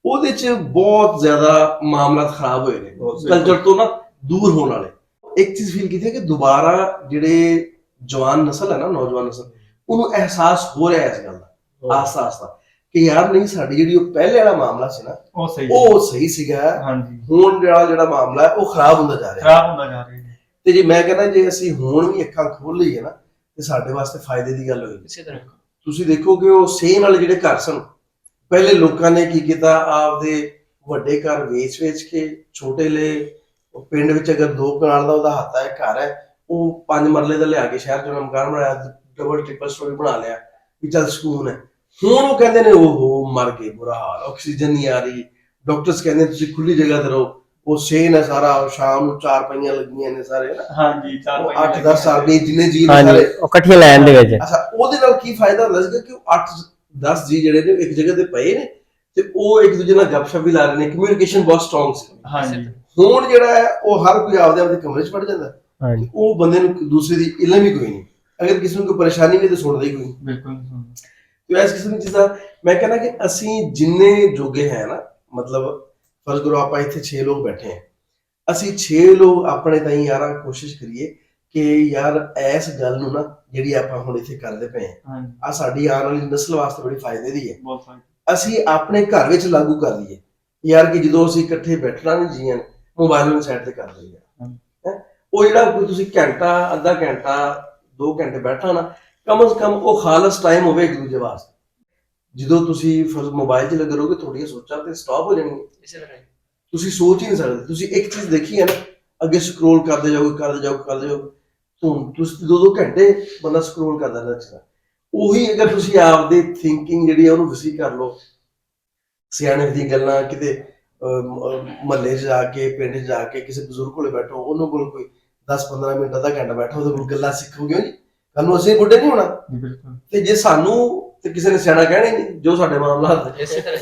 ਉਹਦੇ 'ਚ ਬਹੁਤ ਜ਼ਿਆਦਾ ਮਾਮਲਾ ਖਰਾਬ ਹੋਏ ਨੇ, ਕਲਚਰ ਤੋਂ ਨਾ ਦੂਰ ਹੋਣ ਵਾਲੇ। ਇੱਕ ਚੀਜ਼ ਫੀਲ ਕੀਤੀ ਹੈ ਕਿ ਦੁਬਾਰਾ ਜਿਹੜੇ ਜਵਾਨ ਨਸਲ ਹੈ ਨਾ, ਨੌਜਵਾਨ ਨਸਲ, ਉਹਨੂੰ ਅਹਿਸਾਸ ਹੋ ਰਿਹਾ ਇਸ ਗੱਲ ਦਾ ਆਸਤਾ ਆਸਤਾ ਕਿ ਯਾਰ ਨਹੀਂ, ਸਾਡੀ ਜਿਹੜੀ ਉਹ ਪਹਿਲੇ ਵਾਲਾ ਮਾਮਲਾ ਸੀ ਨਾ, ਉਹ ਸਹੀ ਸੀਗਾ। ਹਾਂਜੀ, ਹੁਣ ਜਿਹੜਾ ਮਾਮਲਾ ਹੈ ਉਹ ਖਰਾਬ ਹੁੰਦਾ ਜਾ ਰਿਹਾ। ਤੇ ਜੇ ਮੈਂ ਕਹਿੰਦਾ ਜੇ ਅਸੀਂ ਹੁਣ ਵੀ ਅੱਖਾਂ ਖੋਲ ਲਈਏ ਨਾ, ਤੇ ਸਾਡੇ ਵਾਸਤੇ ਫਾਇਦੇ ਦੀ ਗੱਲ ਹੋਏਗੀ। ਇਸੇ ਤਰ੍ਹਾਂ ਤੁਸੀਂ ਦੇਖੋ ਕਿ ਉਹ ਸੇਮ ਵਾਲੇ ਜਿਹੜੇ ਘਰ ਸਨ, ਪਹਿਲੇ ਲੋਕਾਂ ਨੇ ਕੀ ਕੀਤਾ, ਆਪਦੇ ਵੱਡੇ ਘਰ ਵੇਚ ਕੇ ਛੋਟੇ ਲਏ। ਪਿੰਡ ਵਿੱਚ ਅਗਰ 2 ਕਨਾਲ ਦਾ ਉਹਦਾ ਹੱਥ ਹੈ, ਘਰ ਹੈ, ਉਹ 5 ਮਰਲੇ ਦਾ ਲਿਆ ਕੇ ਸ਼ਹਿਰ ਚ ਮਕਾਨ ਬਣਾਇਆ, ਡਬਲ ਟ੍ਰਿਪਲ ਸਟੋਰੀ ਬਣਾ ਲਿਆ ਵੀ ਚੱਲ ਸਕੂਨ ਹੈ। ਹੁਣ ਉਹ ਕਹਿੰਦੇ ਨੇ ਉਹ ਮਰ ਗਏ, ਬੁਰਾ ਹਾਲ, ਆਕਸੀਜਨ ਨਹੀਂ ਆ ਰਹੀ। ਡਾਕਟਰਸ ਕਹਿੰਦੇ ਤੁਸੀਂ ਖੁੱਲੀ ਜਗ੍ਹਾ ਤੇ ਰਹੋ, ਉਹ ਸੇਨ ਹੈ ਸਾਰਾ, ਸ਼ਾਮ ਨੂੰ 4 ਪਹੀਆਂ ਲੱਗੀਆਂ ਨੇ ਸਾਰੇ ਨਾ। ਹਾਂਜੀ, 8-10 ਆਦਮੀ ਜਿੰਨੇ ਜੀ ਹਾਂਜੀ, ਸਾਰੇ ਉਹ ਇਕੱਠੀਆਂ ਲਾਈਨ ਦੇ ਵਿੱਚ। ਅੱਛਾ, ਉਹਦੇ ਨਾਲ ਕੀ ਫਾਇਦਾ ਹੁੰਦਾ ਸੀਗਾ ਕਿ 8-10 ਜੀ ਜਿਹੜੇ ਨੇ ਇੱਕ ਜਗ੍ਹਾ ਤੇ ਪਏ ਨੇ, ਤੇ ਉਹ ਇੱਕ ਦੂਜੇ ਨਾਲ ਗੱਪਸ਼ਪ ਵੀ ਲਾ ਰਹੇ ਨੇ, ਕਮਿਊਨੀਕੇਸ਼ਨ ਬਹੁਤ ਸਟਰੋਂਗ ਸੀ। ਹਾਂਜੀ, ਹੁਣ ਜਿਹੜਾ ਹੈ ਉਹ ਹਰ ਕੋਈ ਆਪਦੇ ਕਮਰੇ 'ਚ ਵੜ ਜਾਂਦਾ, ਹਾਂਜੀ, ਉਹ ਬੰਦੇ ਨੂੰ ਦੂਸਰੇ ਦੀ ਇਲਮ ਹੀ ਕੋਈ ਨਹੀਂ। ਅਗਰ ਕਿਸੇ ਨੂੰ ਕੋਈ ਪਰੇਸ਼ਾਨੀ ਵੀ ਤੇ ਸੁਣਦਾ ਹੀ ਕੋਈ ਨਹੀਂ। ਬਿਲਕੁਲ। ਤੇ ਇਸ ਕਿਸਮ ਦੀ ਚੀਜ਼ਾਂ ਮੈਂ ਕਹਿੰਦਾ ਕਿ ਅਸੀਂ ਜਿੰਨੇ ਜੋਗੇ ਹੈ ਨਾ, ਮਤਲਬ ਫਰਜ਼ ਕਰੋ ਆਪਾਂ ਇੱਥੇ 6 ਲੋਕ ਬੈਠੇ ਹਾਂ, ਅਸੀਂ 6 ਲੋਕ ਆਪਣੇ ਤਾਈਂ ਯਾਰਾਂ ਕੋਸ਼ਿਸ਼ ਕਰੀਏ ਕਿ ਯਾਰ ਇਸ ਗੱਲ ਨੂੰ ਨਾ ਜਿਹੜੀ ਆਪਾਂ ਹੁਣ ਇੱਥੇ ਕਰਦੇ ਪਏ ਹਾਂ, ਆ ਸਾਡੀ ਆਉਣ ਵਾਲੀ ਨਸਲ ਵਾਸਤੇ ਬੜੀ ਫਾਇਦੇ ਦੀ ਹੈ, ਅਸੀਂ ਆਪਣੇ ਘਰ ਵਿੱਚ ਲਾਗੂ ਕਰ ਲਈਏ ਯਾਰ। ਕਿ ਜਦੋਂ ਅਸੀਂ ਇਕੱਠੇ ਬੈਠਣਾ ਨਹੀਂ ਜੀਆਂ, ਮੋਬਾਈਲ ਨੂੰ ਸਾਈਡ ਤੇ ਕਰ ਲਈਏ। ਉਹ ਜਿਹੜਾ ਕੋਈ ਤੁਸੀਂ ਘੰਟਾ, ਅੱਧਾ ਘੰਟਾ, 2 ਘੰਟੇ ਬੈਠਾ ਨਾ, ਕਮ ਸੇ ਕਮ ਉਹ ਖਾਲਸ ਟਾਈਮ ਹੋਵੇ ਇੱਕ ਦੂਜੇ ਵਾਸਤੇ। ਜਦੋਂ ਤੁਸੀਂ ਮੋਬਾਈਲ 'ਚ ਲੱਗੇ ਰਹੋਗੇ, ਤੁਹਾਡੀਆਂ ਸੋਚਾਂ ਤੇ ਸਟਾਪ ਹੋ ਜਾਣਗੀਆਂ। ਇਸੇ ਤਰ੍ਹਾਂ ਤੁਸੀਂ ਸੋਚ ਹੀ ਨਹੀਂ ਸਕਦੇ। ਤੁਸੀਂ ਇੱਕ ਚੀਜ਼ ਦੇਖੀ ਹੈ ਨਾ, ਅੱਗੇ ਸਕਰੋਲ ਕਰਦੇ ਜਾਓਗੇ, ਤੁਸੀਂ 2-2 ਘੰਟੇ ਬੰਦਾ ਸਕਰੋਲ ਕਰਦਾ ਰਹਿੰਦਾ। ਉਹੀ ਅਗਰ ਤੁਸੀਂ ਆਪਦੇ ਥਿੰਕਿੰਗ ਜਿਹੜੀ ਹੈ ਉਹਨੂੰ ਵਸੀ ਕਰ ਲਓ, ਸਿਆਣੇ ਦੀ ਗੱਲਾਂ ਕਿਤੇ ਮਹੱਲੇ 'ਚ ਜਾ ਕੇ, ਪਿੰਡ 'ਚ ਜਾ ਕੇ ਕਿਸੇ ਬਜ਼ੁਰਗ ਕੋਲੇ ਬੈਠੋ, ਉਹਨਾਂ ਕੋਲ ਕੋਈ 10-15 ਮਿੰਟ, ਅੱਧਾ ਘੰਟਾ ਬੈਠੋ, ਉਹਦੇ ਕੋਲ ਗੱਲਾਂ ਸਿੱਖੋਗੇ ਜੀ। ਕੱਲ ਨੂੰ ਅਸੀਂ ਬੁੱਢੇ ਨਹੀਂ ਹੋਣਾ। ਤੇ ਜੇ ਸਾਨੂੰ ਤੇ ਕਿਸੇ ਨੇ ਸਿਆਣਾ ਕਹਿਣਾ ਹੀ ਨਹੀਂ, ਜੋ ਸਾਡੇ ਮਾਮਲਾ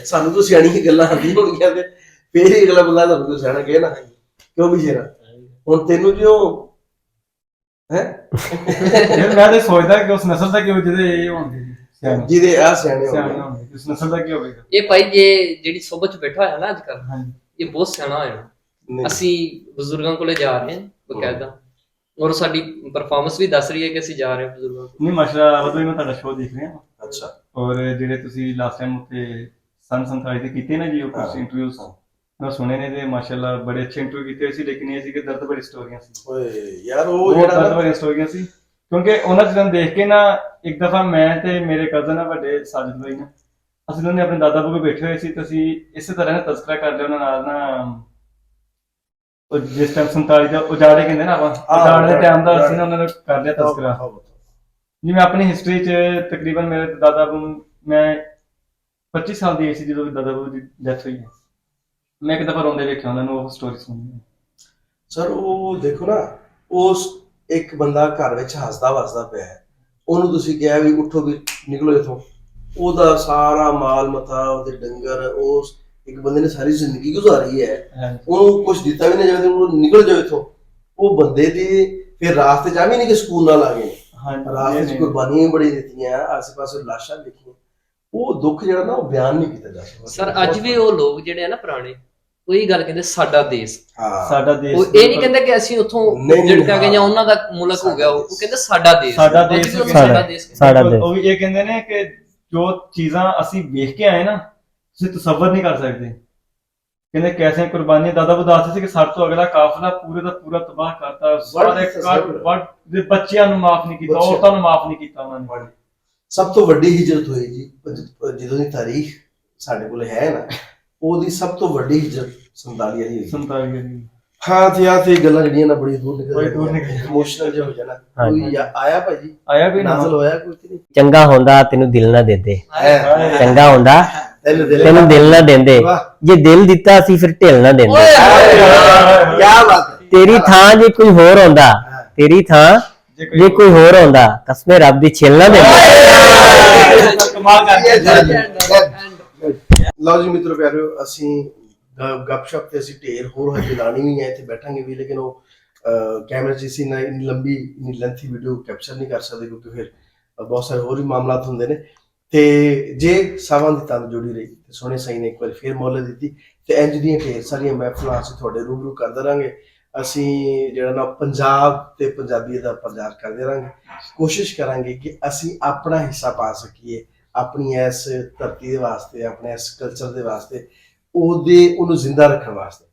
ਸਾਨੂੰ ਤੋਂ ਸਿਆਣੀ ਗੱਲਾਂ ਆਉਂਦੀਆਂ ਹੋਣਗੀਆਂ, ਤੇ ਫੇਰ ਹੀ ਅਗਲਾ ਬੰਦਾ ਤੁਹਾਨੂੰ ਕੋਈ ਸਿਆਣਾ ਕਹੇ ਨਾ, ਕਿਉਂ ਵੀ ਸ਼ੇਰਾ ਹੁਣ ਤੈਨੂੰ ਜੋ ਹੈ ਮੈਂ ਤਾਂ ਸੋਚਦਾ ਕਿ ਉਸ ਨਸਲ ਦਾ ਕਿਉਂ ਜਿਹਦੇ ਇਹ ਹੋਣਗੇ, ਜਿਹਦੇ ਆ ਸਿਆਣੇ ਹੋਣਗੇ, ਇਸ ਨਸਲ ਦਾ ਕੀ ਹੋਵੇਗਾ। ਇਹ ਭਾਈ ਜੇ ਜਿਹੜੀ ਸੋਬਤ 'ਚ ਬੈਠਾ ਹੋਇਆ ਨਾ ਅੱਜ ਕੱਲ, ਇਹ ਬਹੁਤ ਸਿਆਣਾ ਹੋਇਆ। ਅਸੀਂ ਬਜ਼ੁਰਗਾਂ ਕੋਲੇ ਜਾ ਰਹੇ ਹਾਂ ਬਕਾਇਦਾ, ਔਰ ਸਾਡੀ ਪਰਫਾਰਮੈਂਸ ਵੀ ਦੱਸ ਰਹੀ ਹੈ ਕਿ ਅਸੀਂ ਜਾ ਰਹੇ ਹਾਂ ਬਜ਼ੁਰਗਾਂ ਕੋਲ। ਨਹੀਂ ਮਾਸ਼ਾਅੱਲਾ ਮਤਲਬ ਮੈਂ ਤੁਹਾਡਾ ਸ਼ੋਅ ਦੇਖ ਰਿਹਾ ਅੱਛਾ ਔਰ ਜਿਹੜੇ ਤੁਸੀਂ ਲਾਸਟ ਟਾਈਮ ਉੱਤੇ ਸਨ 47 ਦੇ ਕੀਤੇ ਨਾ ਜੀ ਉਹ ਕੁਝ ਇੰਟਰਵਿਊਜ਼ ਮੈਂ ਸੁਣੇ ਨੇ ਤੇ ਮਾਸ਼ਾਅੱਲਾ ਬੜੇ ਅੱਛੇ ਇੰਟਰਵਿਊ ਕੀਤੇ ਹੋਏ ਸੀ, ਲੇਕਿਨ ਇਹ ਸੀ ਕਿ ਦਰਦ ਭਰੀ ਸਟੋਰੀਆਂ ਸੀ। ਓਏ ਯਾਰ ਉਹ ਉਹ ਜਿਹੜਾ ਦਰਦ ਨਾ- ਭਰੀਆਂ ਸਟੋਰੀਆਂ ਸੀ ਕਿਉਂਕਿ ਉਹਨਾਂ ਚੀਜ਼ਾਂ ਨੂੰ ਦੇਖ ਕੇ ਨਾ ਇੱਕ ਦਫਾ ਮੈਂ ਤੇ ਮੇਰੇ ਕਜ਼ਨ ਆ ਵੱਡੇ ਸਾਜਿਦ ਭਾਈ ਨਾ ਅਸੀਂ ਦੋਨੇ ਆਪਣੇ ਦਾਦਾ ਬਾਬੂ ਬੈਠੇ ਹੋਏ ਸੀ ਤੇ ਅਸੀਂ ਇਸੇ ਤਰ੍ਹਾਂ ਨਾ ਤਜ਼ਕਰਾ ਕਰਦੇ ਉਹਨਾਂ ਨਾਲ ਨਾ ਉਹ ਜਿਸ ਟਾਈਮ 47 ਦਾ ਉਜਾੜੇ ਕਹਿੰਦੇ ਨਾ ਆਪਾਂ ਉਜਾੜੇ ਦੇ ਟਾਈਮ ਦਾ ਅਸੀਂ ਨਾ ਉਹਨਾਂ ਨੂੰ ਕਰ ਲਿਆ ਤਜ਼ਕਰਾ। ਜਿਵੇਂ ਆਪਣੀ ਹਿਸਟਰੀ 'ਚ ਤਕਰੀਬਨ ਮੇਰੇ ਦਾਦਾ ਬਾਬੂ ਮੈਂ 25 ਸਾਲ ਦੀ ਏਜ ਸੀ ਜਦੋਂ ਦਾਦਾ ਬਾਬੂ ਦੀ ਡੈਥ ਹੋਈ ਹੈ। ਮੈਂ ਇੱਕ ਦਫਾ ਰੋਂਦੇ ਵੇਖਿਆ ਉਹਨਾਂ ਨੂੰ ਉਹ ਸਟੋਰੀ ਸੁਣੀ। ਸਰ ਉਹ ਦੇਖੋ ਨਾ, ਉਸ ਇੱਕ ਬੰਦਾ ਘਰ ਵਿੱਚ ਹੱਸਦਾ ਵਸਦਾ ਪਿਆ ਹੈ, ਉਹਨੂੰ ਤੁਸੀਂ ਕਿਹਾ ਵੀ ਉੱਠੋ ਵੀ ਨਿਕਲੋ ਇੱਥੋਂ, ਉਹਦਾ ਸਾਰਾ ਮਾਲ ਮਤਾ ਉਹਦੇ ਡੰਗਰ ਉਸ ਇੱਕ ਬੰਦੇ ਨੇ ਸਾਰੀ ਜ਼ਿੰਦਗੀ ਗੁਜ਼ਾਰੀ ਹੈ, ਉਹਨੂੰ ਕੁਝ ਦਿੱਤਾ ਵੀ ਨਹੀਂ ਜਾਵੇ, ਉਹਨੂੰ ਨਿਕਲ ਜਾਓ ਇੱਥੋਂ। ਉਹ ਬੰਦੇ ਦੀ ਫਿਰ ਰਾਸਤੇ ਜਾ ਵੀ ਨਹੀਂ ਕਿ ਸਕੂਨ ਨਾਲ ਆ ਗਏ, ਰਾਸਤੇ 'ਚ ਕੁਰਬਾਨੀਆਂ ਵੀ ਬੜੀ ਦਿੱਤੀਆਂ, ਆਸੇ ਪਾਸੇ ਲਾਸ਼ਾਂ ਦੇਖੀਆਂ, ਉਹ ਦੁੱਖ ਜਿਹੜਾ ਨਾ ਉਹ ਬਿਆਨ ਨਹੀਂ ਕੀਤਾ ਜਾ ਸਕਦਾ। ਸਰ ਅੱਜ ਵੀ ਉਹ ਲੋਕ ਜਿਹੜੇ ਆ ਨਾ ਪੁਰਾਣੇ, ਉਹ ਇਹ ਗੱਲ ਕਹਿੰਦੇ ਸਾਡਾ ਦੇਸ਼, ਹਾਂ ਸਾਡਾ ਦੇਸ਼ ਉਹ ਇਹ ਨਹੀਂ ਕਹਿੰਦੇ ਕਿ ਅਸੀਂ ਉੱਥੋਂ ਜਿਹੜਾ ਗਏ ਜਾਂ ਉਹਨਾਂ ਦਾ ਮੁਲਕ ਹੋ ਗਿਆ, ਉਹ ਕਹਿੰਦੇ ਸਾਡਾ ਦੇਸ਼, ਸਾਡਾ ਅੱਜ ਦੇਸ਼, ਵੀ ਉਹਨੂੰ ਸਾਡਾ ਦੇਸ਼ ਕਹਿੰਦੇ। ਸਾਡਾ ਦੇਸ਼। ਉਹ ਵੀ ਇਹ ਕਹਿੰਦੇ ਨੇ ਕਿ ਜੋ ਚੀਜ਼ਾਂ ਅਸੀਂ ਵੇਖ ਕੇ ਆਏ ਨਾ ਤੁਸੀਂ ਤਸੱਵਰ ਨਹੀਂ ਕਰ ਸਕਦੇ। ਕਹਿੰਦੇ ਕੈਸੇ ਕੁਰਬਾਨੀਆਂ ਦਾਦਾ ਬੁੱਧ ਦੱਸਦੇ ਸੀ ਕਿ ਸਾਡੇ ਤੋਂ ਅਗਲਾ ਕਾਫਲਾ ਪੂਰੇ ਦਾ ਪੂਰਾ ਤਬਾਹ ਕਰਤਾ, ਸਾਰੇ ਕੱਟ ਦੇ ਬੱਚਿਆਂ ਨੂੰ ਮਾਫ ਨਹੀਂ ਕੀਤਾ, ਔਰਤਾਂ ਨੂੰ ਮਾਫ ਨਹੀਂ ਕੀਤਾ ਉਹਨਾਂ ਨੇ। ਸਭ ਤੋਂ ਵੱਡੀ ਹਿਜਰਤ ਹੋਈ ਜੀ ਜਦੋਂ ਦੀ ਤਾਰੀਖ ਸਾਡੇ ਕੋਲ ਹੈ ਨਾ, ਉਹਦੀ ਸਭ ਤੋਂ ਵੱਡੀ ਹਿਜਰਤ 47 ਵਾਲੀ ਹੋਈ। 47 ਦੀ ਹਾਂ ਤੇ ਆ ਤੇ ਗੱਲਾਂ ਜਿਹੜੀਆਂ ਨਾ ਬੜੀ ਦੂਰ ਬੜੀ ਦੂਰ ਨਿਕਲ ਇਮੋਸ਼ਨਲ ਜਿਹਾ ਹੋ ਜਾਣਾ। ਹਾਂਜੀ। ਕੋਈ ਆਇਆ ਭਾਜੀ ਆਇਆ ਕੋਈ ਨਾਜ਼ਲ ਨਾ ਹੋਇਆ ਕੋਈ ਕਿ ਨਹੀਂ? ਚੰਗਾ ਹੁੰਦਾ ਤੈਨੂੰ ਦਿਲ ਨਾ ਦਿੰਦੇ, ਹੈ ਚੰਗਾ ਹੁੰਦਾ ਤੈਨੂੰ ਦਿਲ ਤੈਨੂੰ ਦਿਲ ਨਾ ਦਿੰਦੇ, ਵਾਹ। ਜੇ ਦਿਲ ਦਿੱਤਾ ਸੀ ਫਿਰ ਢਿੱਲ ਨਾ ਦਿੰਦੇ। ਕੀ ਬਾਤ ਹੈ। ਤੇਰੀ ਥਾਂ ਜੇ ਕੋਈ ਹੋਰ ਹੁੰਦਾ, ਤੇਰੀ ਥਾਂ ਜੇ ਕੋਈ ਹੋਰ ਹੁੰਦਾ, ਕਸਮੇ ਰੱਬ ਦੀ ਛਿੱਲ ਨਾ ਦਿੰਦੇ। ਕਮਾਲ ਲਓ ਜੀ ਮਿੱਤਰੋ ਪਿਆਰਿਓ, ਅਸੀਂ ਗੱਪਸ਼ਪ ਤੇ ਅਸੀਂ ਢੇਰ ਹੋਰ ਹਜੇ ਲਾਣੀ ਵੀ ਹੈ, ਇੱਥੇ ਬੈਠਾਂਗੇ ਵੀ, ਲੇਕਿਨ ਉਹ ਕੈਮਰੇ 'ਚ ਅਸੀਂ ਨਾ ਇੰਨੀ ਲੰਬੀ ਇੰਨੀ ਲੈਂਥੀ ਵੀਡੀਓ ਕੈਪਚਰ ਨਹੀਂ ਕਰ ਸਕਦੇ ਕਿਉਂਕਿ ਫਿਰ ਬਹੁਤ ਸਾਰੇ ਹੋਰ ਵੀ ਮਾਮਲਾਤ ਹੁੰਦੇ ਨੇ। ਤੇ ਜੇ ਸਾਵਾਂ ਦੀ ਤੰਦ ਜੁੜੀ ਰਹੀ ਤੇ ਸੋਹਣੇ ਸਾਈਂ ਨੇ ਇੱਕ ਵਾਰ ਫਿਰ ਮੌਲੇ ਦਿੱਤੀ ਤੇ ਇੰਜ ਦੀਆਂ ਢੇਰ ਸਾਰੀਆਂ ਮਹਿਫਲਾਂ ਅਸੀਂ ਤੁਹਾਡੇ ਰੂਬਰੂ ਕਰਦੇ ਰਹਾਂਗੇ। ਅਸੀਂ ਜਿਹੜਾ ਨਾ ਪੰਜਾਬ ਤੇ ਪੰਜਾਬੀਅਤ ਦਾ ਪ੍ਰਚਾਰ ਕਰਦੇ ਰਹਾਂਗੇ, ਕੋਸ਼ਿਸ਼ ਕਰਾਂਗੇ ਕਿ ਅਸੀਂ ਆਪਣਾ ਹਿੱਸਾ ਪਾ ਸਕੀਏ ਆਪਣੀ ਇਸ ਧਰਤੀ ਦੇ ਵਾਸਤੇ, ਆਪਣੇ ਇਸ ਕਲਚਰ ਦੇ ਵਾਸਤੇ, ਉਹਨੂੰ ਜ਼ਿੰਦਾ ਰੱਖਣ ਵਾਸਤੇ।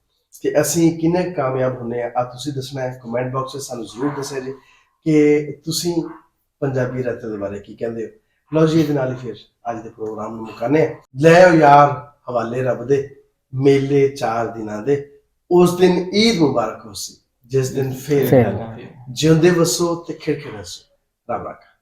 ਤੇ ਅਸੀਂ ਕਿੰਨੇ ਕਾਮਯਾਬ ਹੁੰਨੇ ਆ ਤੁਸੀਂ ਦੱਸਣਾ ਹੈ ਕਮੈਂਟ ਬਾਕਸ ਵਿੱਚ, ਸਾਨੂੰ ਜ਼ਰੂਰ ਦੱਸਿਆ ਜੀ ਕਿ ਤੁਸੀਂ ਪੰਜਾਬੀ ਰਹਿਤੇ ਦੇ ਬਾਰੇ ਕੀ ਕਹਿੰਦੇ ਹੋ। ਲਓ ਜੀ ਇਹਦੇ ਨਾਲ ਹੀ ਫਿਰ ਅੱਜ ਦੇ ਪ੍ਰੋਗਰਾਮ ਨੂੰ ਮੁਕਾਨੇ ਆ। ਲੈ ਆਓ ਯਾਰ ਹਵਾਲੇ ਰੱਬ ਦੇ ਮੇਲੇ 4 ਦਿਨਾਂ ਦੇ, ਉਸ ਦਿਨ ਈਦ ਮੁਬਾਰਕ ਹੋਸੀ ਜਿਸ ਦਿਨ ਫੇਰ ਜਿਉਂਦੇ ਵਸੋ ਤੇ ਖਿੜਖਿੜ ਹੱਸੋ। ਰੱਬ ਰਾਖਾ।